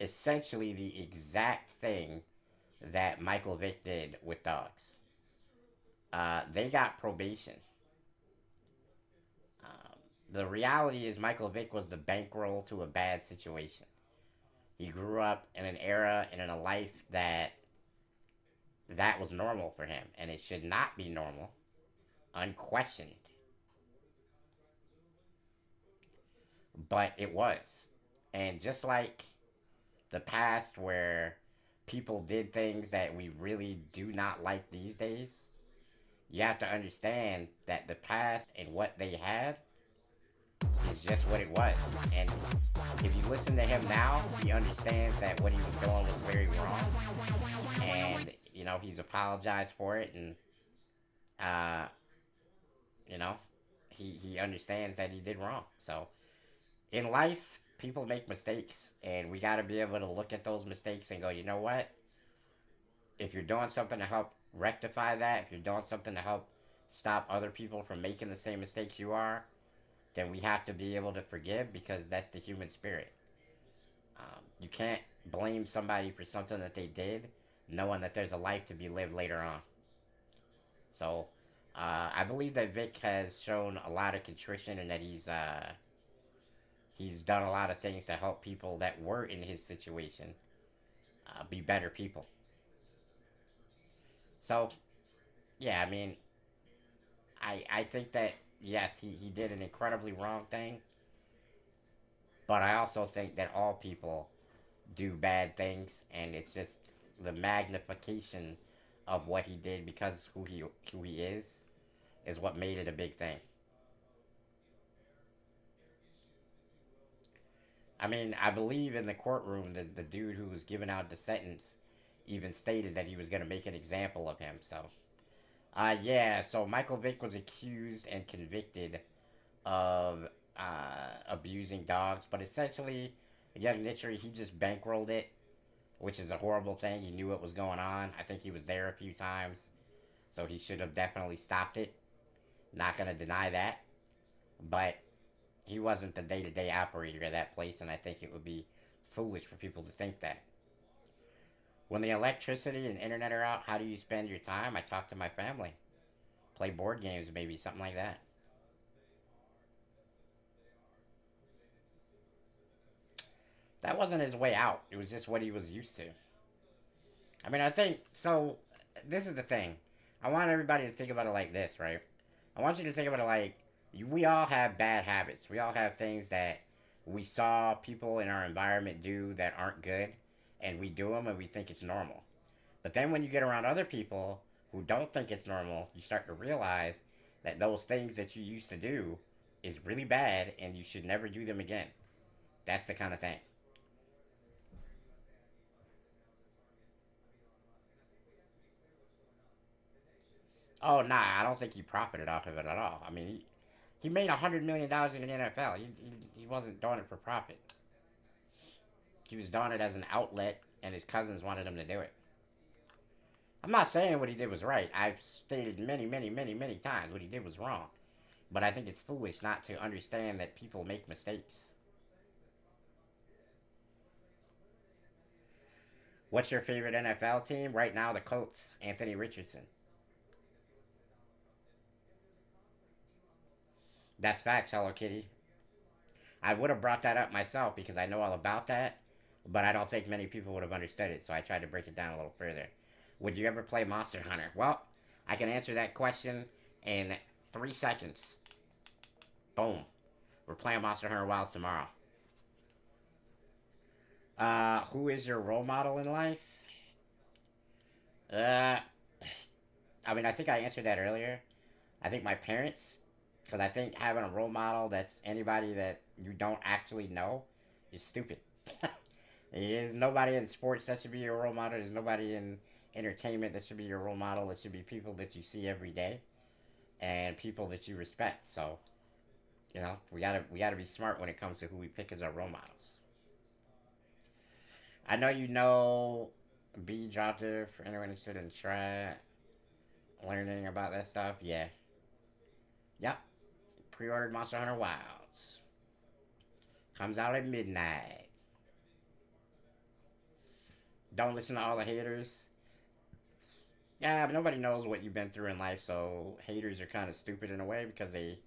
essentially the exact thing that Michael Vick did with dogs. They got probation. The reality is Michael Vick was the bankroll to a bad situation. He grew up in an era and in a life that was normal for him, and it should not be normal, unquestioned. But it was, and just like the past, where people did things that we really do not like these days, you have to understand that the past and what they had is just what it was. And if you listen to him now, he understands that what he was doing was very wrong, and he's apologized for it, and uh, you know he understands that he did wrong. So in life, people make mistakes, and we got to be able to look at those mistakes and go, you know what? If you're doing something to help rectify that, if you're doing something to help stop other people from making the same mistakes you are, then we have to be able to forgive, because that's the human spirit. You can't blame somebody for something that they did, knowing that there's a life to be lived later on. So, I believe that Vic has shown a lot of contrition, and that he's done a lot of things to help people that were in his situation be better people. So, yeah, I mean, I think that yes, he did an incredibly wrong thing, but I also think that all people do bad things, and it's just the magnification of what he did, because who he is what made it a big thing. I mean, I believe in the courtroom, the dude who was giving out the sentence even stated that he was going to make an example of him. So, yeah, so Michael Vick was accused and convicted of abusing dogs, but essentially, young Nitchery, he just bankrolled it, which is a horrible thing. He knew what was going on. I think he was there a few times, so he should have definitely stopped it. Not going to deny that, but he wasn't the day to day operator of that place, and I think it would be foolish for people to think that. When the electricity and internet are out, how do you spend your time? I talk to my family, play board games, maybe something like that. That wasn't his way out. It was just what he was used to. I mean, I think so. This is the thing. I want everybody to think about it like this, right? I want you to think about it like we all have bad habits. We all have things that we saw people in our environment do that aren't good, and we do them and we think it's normal. But then when you get around other people who don't think it's normal, you start to realize that those things that you used to do is really bad, and you should never do them again. That's the kind of thing. Oh nah, I don't think he profited off of it at all. I mean, he made $100 million in the NFL. He wasn't doing it for profit. He was doing it as an outlet, and his cousins wanted him to do it. I'm not saying what he did was right. I've stated many, many, many, many times what he did was wrong. But I think it's foolish not to understand that people make mistakes. What's your favorite NFL team? Right now, the Colts. Anthony Richardson. That's facts, Hello Kitty. I would have brought that up myself because I know all about that, but I don't think many people would have understood it, so I tried to break it down a little further. Would you ever play Monster Hunter? Well, I can answer that question in 3 seconds. Boom. We're playing Monster Hunter Wilds tomorrow. Who is your role model in life? Uh, I mean, I think I answered that earlier. I think my parents, because I think having a role model that's anybody that you don't actually know is stupid. There's nobody in sports that should be your role model. There's nobody in entertainment that should be your role model. It should be people that you see every day and people that you respect. So, we gotta be smart when it comes to who we pick as our role models. I know you know B dropped it for anyone interested in try learning about that stuff. Yeah. Yep. Pre-ordered Monster Hunter Wilds. Comes out at midnight. Don't listen to all the haters. Yeah, but nobody knows what you've been through in life, so haters are kind of stupid in a way because they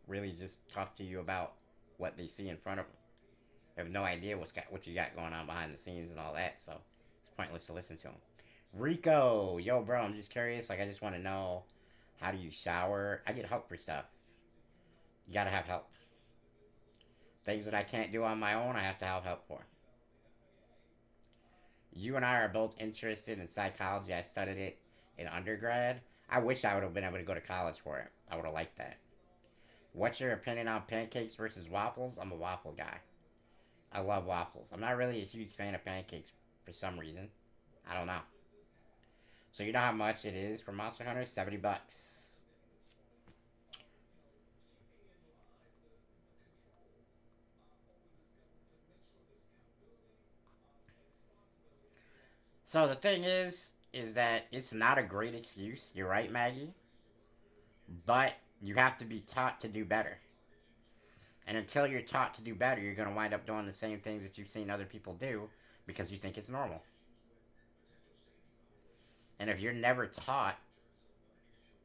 really just talk to you about what they see in front of them. They have no idea what you got going on behind the scenes and all that, so it's pointless to listen to them. Rico, yo, bro, I'm just curious. Like, I just want to know, how do you shower? I get help for stuff. You gotta have help. Things that I can't do on my own, I have to have help for. You and I are both interested in psychology. I studied it in undergrad. I wish I would have been able to go to college for it. I would have liked that. What's your opinion on pancakes versus waffles? I'm a waffle guy. I love waffles. I'm not really a huge fan of pancakes for some reason. I don't know. So you know how much it is for Monster Hunter? $70. So the thing is that it's not a great excuse. You're right, Maggie. But you have to be taught to do better. And until you're taught to do better, you're going to wind up doing the same things that you've seen other people do because you think it's normal. And if you're never taught,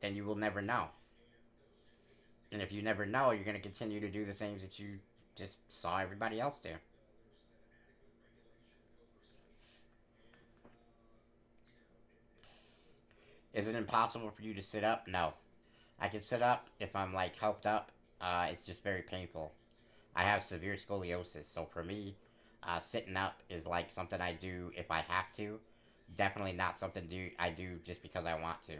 then you will never know. And if you never know, you're going to continue to do the things that you just saw everybody else do. Is it impossible for you to sit up? No. I can sit up if I'm like helped up. It's just very painful. I have severe scoliosis, so for me, sitting up is like something I do if I have to. Definitely not something I do just because I want to.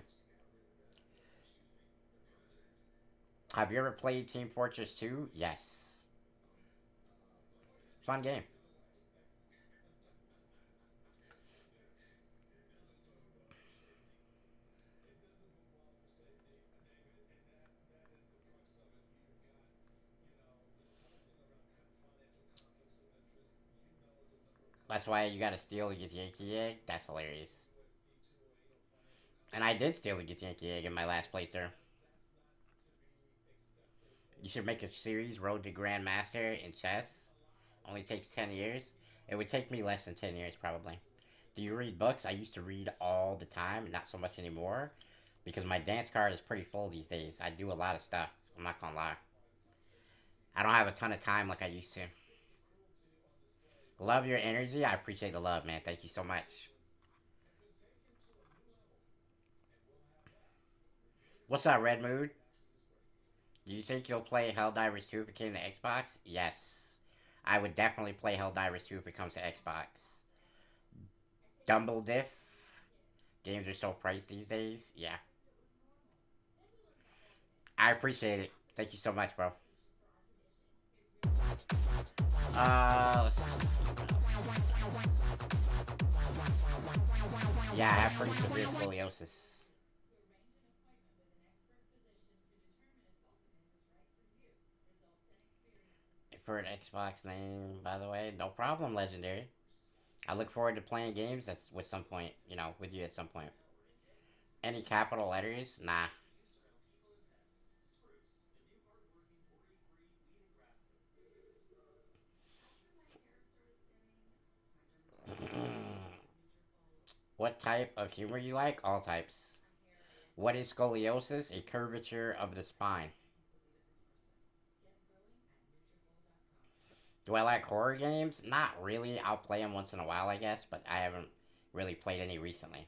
Have you ever played Team Fortress 2? Yes. Fun game. That's why you gotta steal to get Yankee Egg. That's hilarious. And I did steal to get Yankee Egg in my last playthrough. You should make a series, Road to Grandmaster in chess. Only takes 10 years. It would take me less than 10 years, probably. Do you read books? I used to read all the time, not so much anymore, because my dance card is pretty full these days. I do a lot of stuff. I'm not gonna lie. I don't have a ton of time like I used to. Love your energy. I appreciate the love, man. Thank you so much. What's up, Red Mood? Do you think you'll play Helldivers 2 if it came to Xbox? Yes. I would definitely play Helldivers 2 if it comes to Xbox. Dumble Diff. Games are so priced these days. Yeah. I appreciate it. Thank you so much, bro. Let's see. Yeah, I have pretty severe scoliosis. For an Xbox name, by the way, no problem, Legendary. I look forward to playing games with some point, with you at some point. Any capital letters? Nah. What type of humor you like? All types. What is scoliosis? A curvature of the spine. Do I like horror games? Not really. I'll play them once in a while, I guess, but I haven't really played any recently.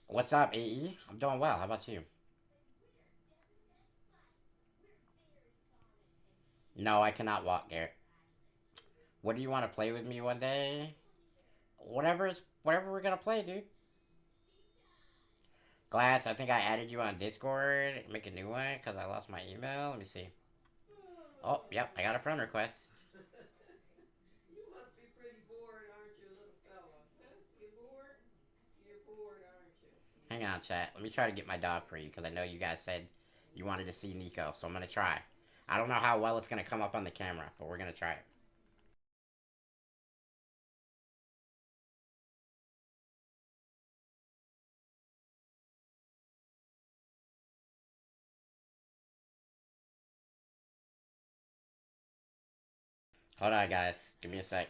What's up, AE? I'm doing well. How about you? No, I cannot walk, Garrett. What do you want to play with me one day? Whatever we're gonna play, dude. Glass, I think I added you on Discord. Make a new one because I lost my email. Let me see. Oh, yep, I got a friend request. You must be pretty bored, aren't you, little fella? Huh? You bored? You're bored, aren't you? Hang on, chat. Let me try to get my dog for you because I know you guys said you wanted to see Nico, so I'm gonna try. I don't know how well it's gonna come up on the camera, but we're gonna try it. Hold on, guys. Give me a sec.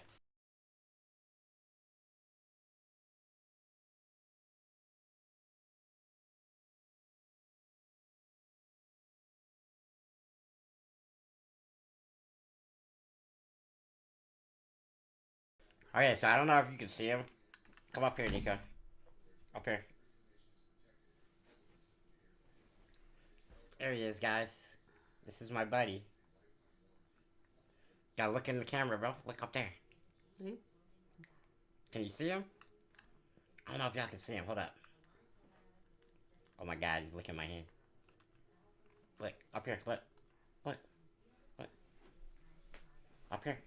Okay, so I don't know if you can see him. Come up here, Nico. Up here. There he is, guys. This is my buddy. Gotta look in the camera, bro. Look up there. Hmm? Can you see him? I don't know if y'all can see him. Hold up. Oh my god, he's licking my hand. Look, up here. Look. Look. Look. Up here.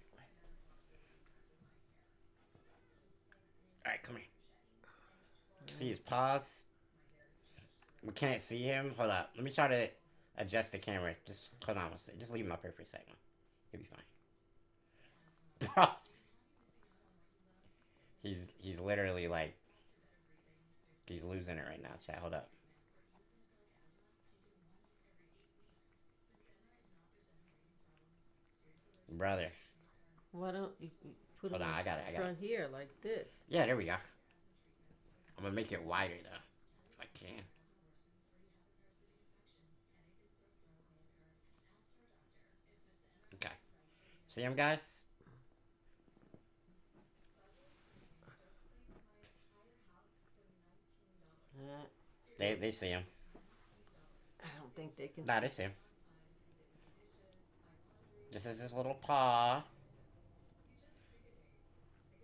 Alright, come here. See his paws? We can't see him. Hold up. Let me try to adjust the camera. Just hold on. Just leave him up here for a second. He'll be fine. Bro, he's literally like he's losing it right now. Chat. Hold up, brother. Why don't you put Hold them on. in I got it. I got it. front here like this? Yeah, there we go. I'm gonna make it wider though, if I can. Okay. See him, guys? Uh, They see him. I don't think they can Nah, see. they see him. This is his little paw.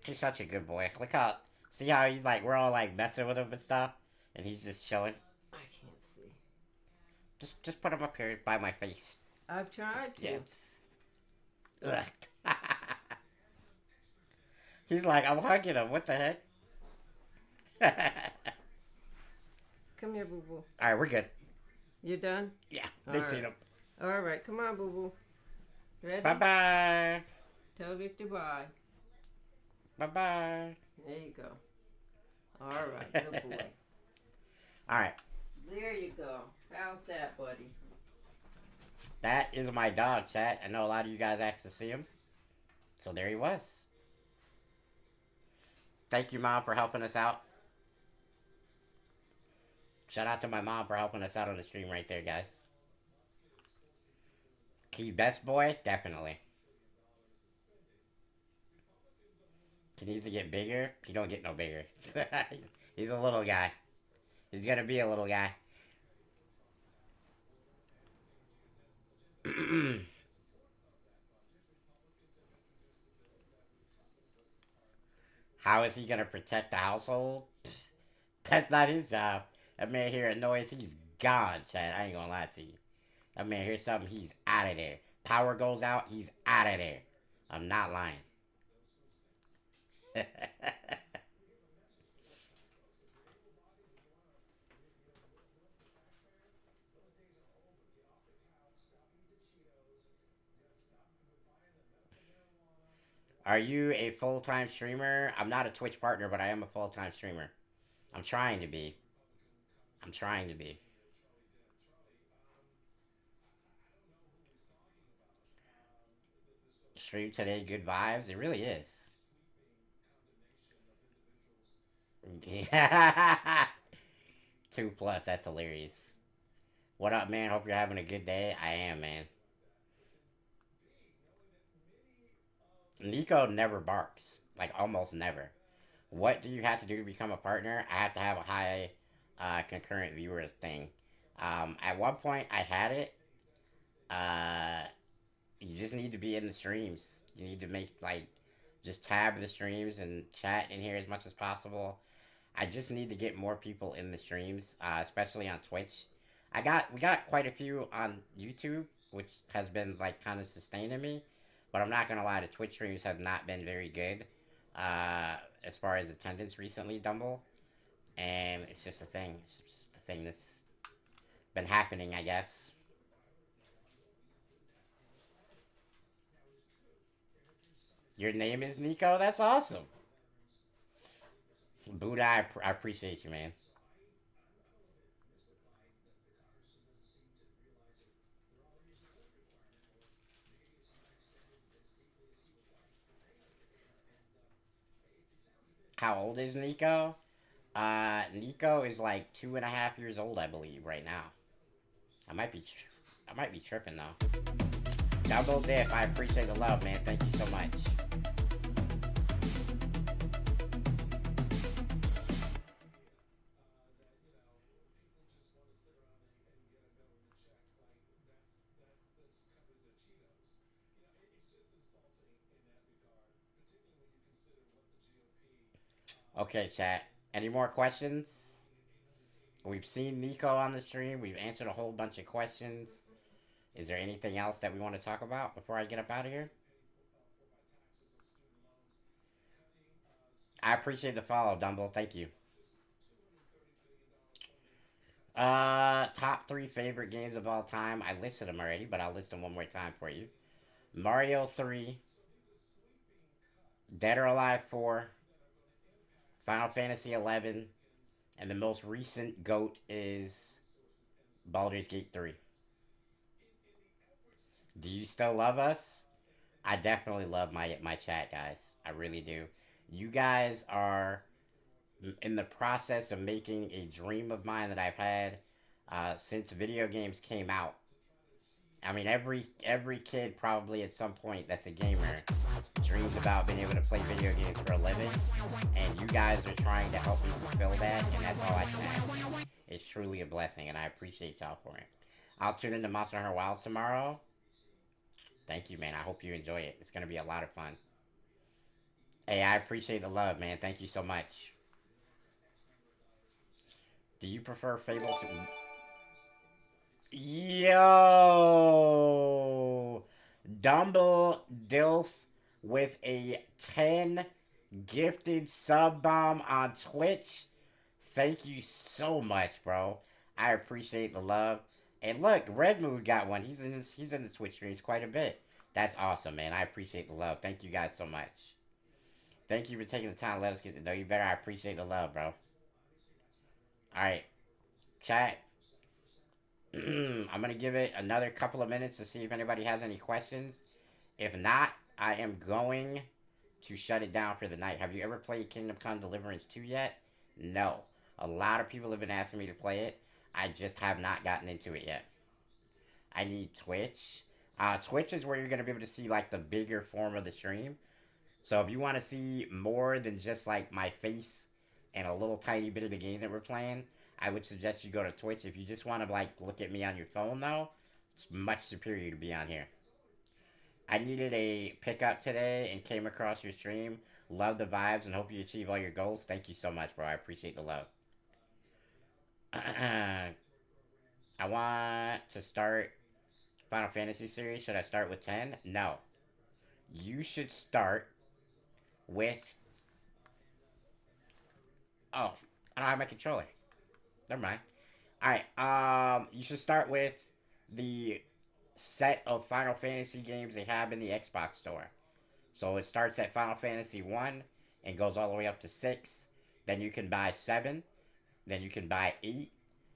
He's such a good boy. Look how. See how he's like, we're all like messing with him and stuff, and he's just chilling. I can't see. Just put him up here by my face. I've tried to. Yes. Ugh. He's like, I'm hugging him. What the heck? Come here, boo boo. All right, we're good. You done? Yeah, All they seen right. him. All right. Come on, boo boo. Bye Ready? bye. Tell Victor bye. Bye bye. There you go. All right. Good boy. All right, There you go. How's that, buddy? that is my dog, chat. I know a lot of you guys asked to see him, so there he was. Thank you, Mom, for helping us out. Shout out to my mom for helping us out on the stream right there, guys. Key best boy? Definitely. He needs to get bigger. He don't get no bigger. He's a little guy. He's gonna be a little guy. How is he gonna protect the household? That's not his job. That man hear a noise, he's gone, Chad. I ain't gonna lie to you. That man hears something, he's out of there. Power goes out, he's out of there. I'm not lying. Are you a full time streamer? I'm not a Twitch partner, but I am a full time streamer. I'm trying to be. I'm trying to be. Stream today, good vibes. It really is. Yeah. 2 plus. That's hilarious. What up, man? Hope you're having a good day. I am, man. Nico never barks. Like, almost never. What do you have to do to become a partner? I have to have a high concurrent viewers thing. At one point, I had it. Uh, you just need to be in the streams. You need to make, like, just tab the streams and chat in here as much as possible. I just need to get more people in the streams, especially on Twitch. We got quite a few on YouTube, which has been like kind of sustaining me. But I'm not gonna lie, the Twitch streams have not been very good, as far as attendance recently, Dumble. And it's just a thing. It's just a thing that's been happening, I guess. Your name is Nico. That's awesome. Buddha, I appreciate you, man. How old is Nico? Nico is like 2.5 years old, I believe, right now. I might be, I might be tripping though. Double dip. I appreciate the love, man. Thank you so much. Okay, chat. Any more questions? We've seen Nico on the stream. We've answered a whole bunch of questions. Is there anything else that we want to talk about before I get up out of here? I appreciate the follow, Dumble. Thank you. Top three favorite games of all time. I listed them already, but I'll list them one more time for you. Mario 3, Dead or Alive 4, Final Fantasy 11, and the most recent GOAT is Baldur's Gate 3. Do you still love us? I definitely love my chat, guys. I really do. You guys are in the process of making a dream of mine that I've had since video games came out. I mean, every kid probably at some point that's a gamer dreams about being able to play video games for a living, and you guys are trying to help me fulfill that, and that's all I can ask. It's truly a blessing, and I appreciate y'all for it. I'll tune into Monster Hunter Wilds tomorrow. Thank you, man. I hope you enjoy it. It's gonna be a lot of fun. Hey, I appreciate the love, man. Thank you so much. Do you prefer Fable to? Yo, Dumble Dilf with a 10 gifted sub bomb on Twitch. Thank you so much, bro. I appreciate the love. And look, Red Mood got one. He's in the Twitch streams quite a bit. That's awesome, man. I appreciate the love. Thank you guys so much. Thank you for taking the time to let us get to know you better. I appreciate the love, bro. All right, chat. I'm gonna give it another couple of minutes to see if anybody has any questions. If not, I am going to shut it down for the night. Have you ever played Kingdom Come Deliverance 2 yet? No. A lot of people have been asking me to play it. I just have not gotten into it yet. I need Twitch. Twitch is where you're gonna be able to see like the bigger form of the stream. So if you want to see more than just like my face and a little tiny bit of the game that we're playing, I would suggest you go to Twitch. If you just want to like look at me on your phone though, it's much superior to be on here. I needed a pickup today and came across your stream. Love the vibes and hope you achieve all your goals. Thank you so much, bro. I appreciate the love. I want to start Final Fantasy series. Should I start with 10? No. You should start with. Oh, I don't have my controller. Never mind. Alright, you should start with the set of Final Fantasy games they have in the Xbox store. So it starts at Final Fantasy 1 and goes all the way up to 6. Then you can buy 7. Then you can buy 8.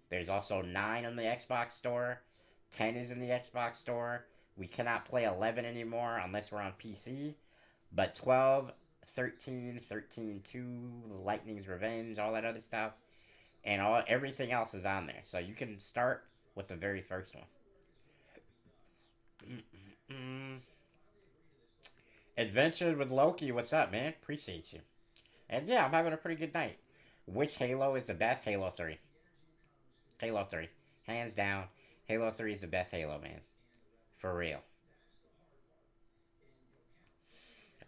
There's also 9 on the Xbox Store. 10 is in the Xbox Store. We cannot play 11 anymore unless we're on PC. But 12, 13, 13 2, Lightning's Revenge, all that other stuff, and everything else is on there. So you can start with the very first one. Mm-mm-mm. Adventure with Loki, what's up, man? Appreciate you. And yeah, I'm having a pretty good night. Which Halo is the best? Halo 3. Halo 3. Hands down, Halo 3 is the best Halo, man. For real.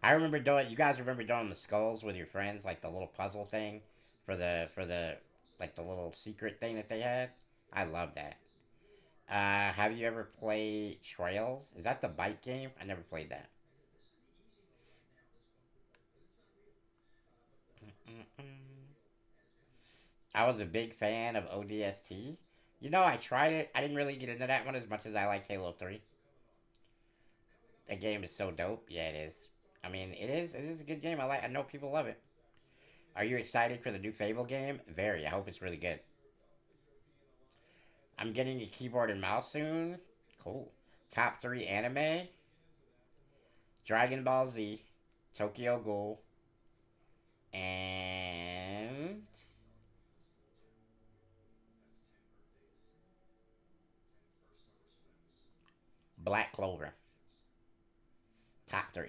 I remember doing. You guys remember doing the skulls with your friends, like the little puzzle thing, for the like the little secret thing that they had. I love that. Have you ever played Trails? Is that the bike game? I never played that. Mm-mm. I was a big fan of ODST. You know, I tried it. I didn't really get into that one as much as I like Halo 3. That game is so dope. Yeah, it is. I mean, it is. It is a good game. I like. I know people love it. Are you excited for the new Fable game? Very. I hope it's really good. I'm getting a keyboard and mouse soon. Cool. Top 3 anime: Dragon Ball Z, Tokyo Ghoul, and Black Clover. Top 3.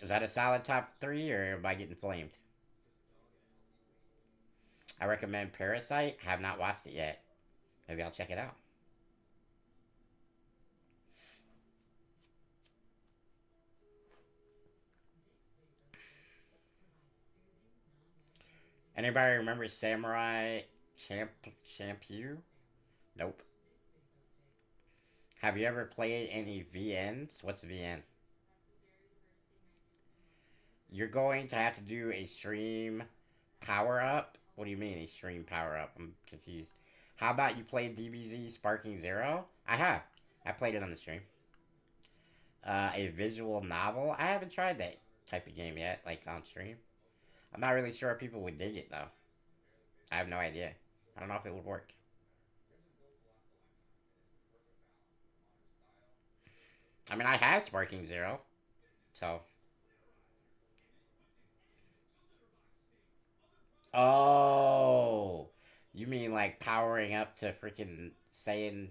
Is that a solid top 3, or am I getting flamed? I recommend Parasite. Have not watched it yet. Maybe I'll check it out. Anybody remember Samurai Champloo? Nope. Have you ever played any VNs? What's VN? You're going to have to do a stream power up. What do you mean a stream power up? I'm confused. How about you play DBZ Sparking Zero? I have. I played it on the stream. A visual novel. I haven't tried that type of game yet, like on stream. I'm not really sure if people would dig it though. I have no idea. I don't know if it would work. I mean, I have Sparking Zero, so. Oh, you mean like powering up to freaking Saiyan,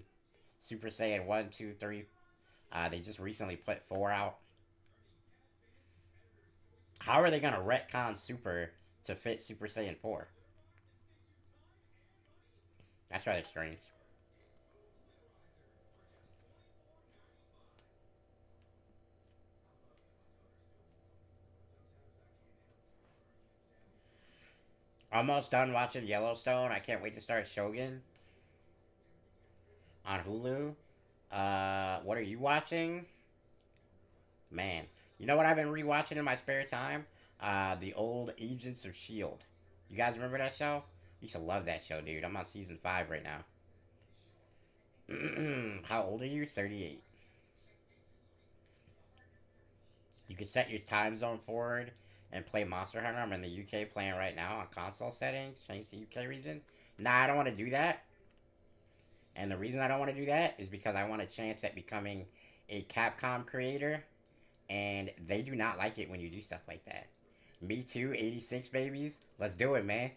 Super Saiyan 1, 2, 3? They just recently put 4 out. How are they gonna retcon Super to fit Super Saiyan 4? That's rather strange. Almost done watching Yellowstone. I can't wait to start Shogun on Hulu. What are you watching? Man, you know what I've been rewatching in my spare time? The old Agents of Shield. You guys remember that show? You should love that show, dude. I'm on season 5 right now. How old are you? 38. You can set your time zone forward and play Monster Hunter. I'm in the UK playing right now on console settings. Change the UK region. Nah, I don't want to do that. And the reason I don't want to do that is because I want a chance at becoming a Capcom creator, and they do not like it when you do stuff like that. Me too, 86 babies. Let's do it, man.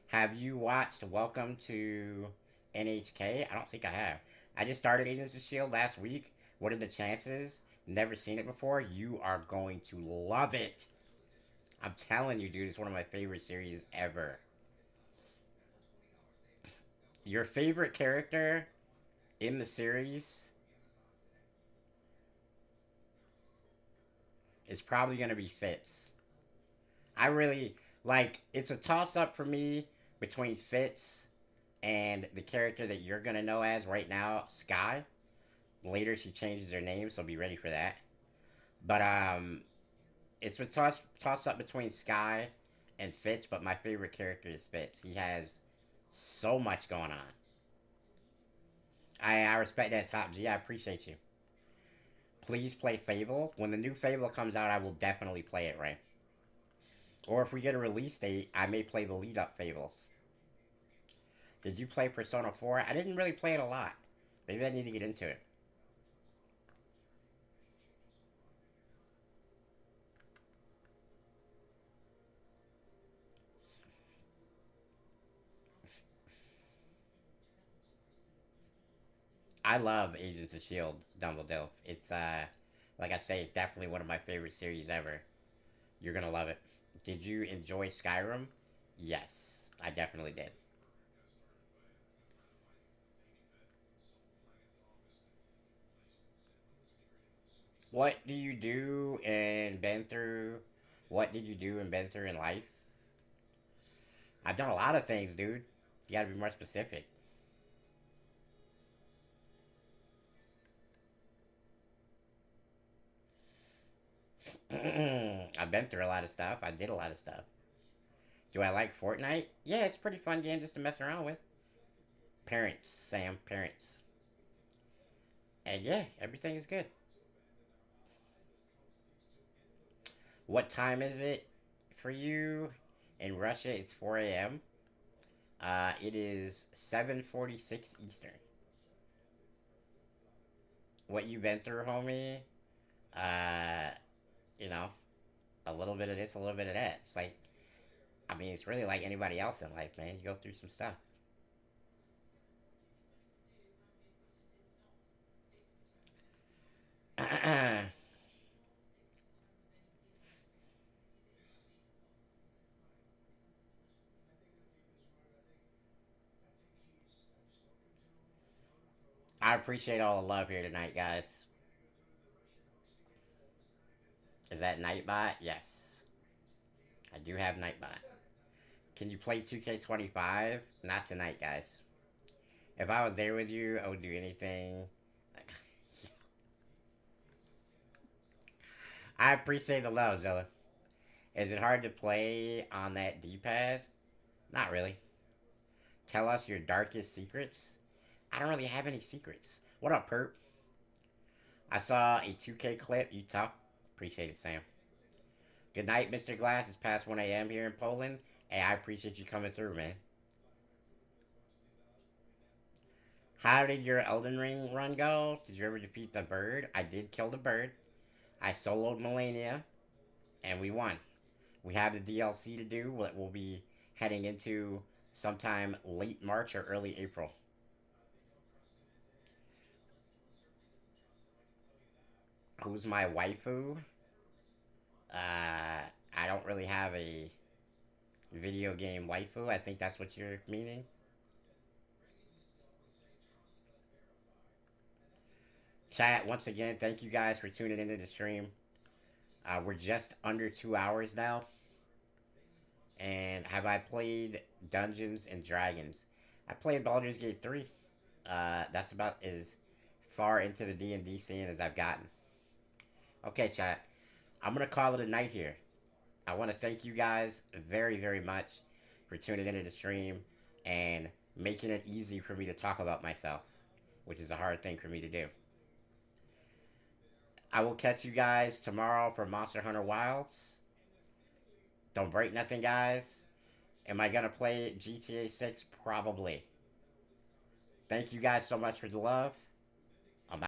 Have you watched Welcome to NHK? I don't think I have. I just started Agents of Shield last week. What are the chances? Never seen it before. You are going to love it. I'm telling you, dude, it's one of my favorite series ever. Your favorite character in the series is probably going to be Fitz. I really like it's a toss up for me between Fitz and the character that you're going to know as right now, Sky. Later she changes her name, so be ready for that. But it's a toss up between Sky and Fitz, but my favorite character is Fitz. He has so much going on. I respect that, Top G. I appreciate you. Please play Fable. When the new Fable comes out, I will definitely play it, right? Or if we get a release date, I may play the lead up Fables. Did you play Persona 4? I didn't really play it a lot. Maybe I need to get into it. I love Agents of Shield, Dumbledore. It's like I say, it's definitely one of my favorite series ever. You're gonna love it. Did you enjoy Skyrim? Yes, I definitely did. What do you do and been through? What did you do and been through in life? I've done a lot of things, dude. You gotta be more specific. I've been through a lot of stuff. I did a lot of stuff. Do I like Fortnite? Yeah, it's a pretty fun game just to mess around with. Parents, Sam, parents. And yeah, everything is good. What time is it for you? In Russia, it's 4 a.m. It is 7:46 Eastern. What you been through, homie? Uh, you know, a little bit of this, a little bit of that. It's like, I mean, it's really like anybody else in life, man. You go through some stuff. I appreciate all the love here tonight, guys. Is that Nightbot? Yes. I do have Nightbot. Can you play 2K25? Not tonight, guys. If I was there with you, I would do anything. I appreciate the love, Zilla. Is it hard to play on that D-pad? Not really. Tell us your darkest secrets. I don't really have any secrets. What up, perp? I saw a 2K clip. You talk. Appreciate it, Sam. Good night, Mr. Glass. It's past 1 a.m. here in Poland. Hey, I appreciate you coming through, man. How did your Elden Ring run go? Did you ever defeat the bird? I did kill the bird. I soloed Melania, and we won. We have the DLC to do that we'll be heading into sometime late March or early April. Who's my waifu? I don't really have a video game waifu. I think that's what you're meaning. Chat, once again, thank you guys for tuning into the stream. We're just under 2 hours now. And have I played Dungeons and Dragons? I played Baldur's Gate 3. That's about as far into the D&D scene as I've gotten. Okay, chat. I'm going to call it a night here. I want to thank you guys very, very much for tuning into the stream and making it easy for me to talk about myself, which is a hard thing for me to do. I will catch you guys tomorrow for Monster Hunter Wilds. Don't break nothing, guys. Am I gonna play GTA 6? Probably. Thank you guys so much for the love.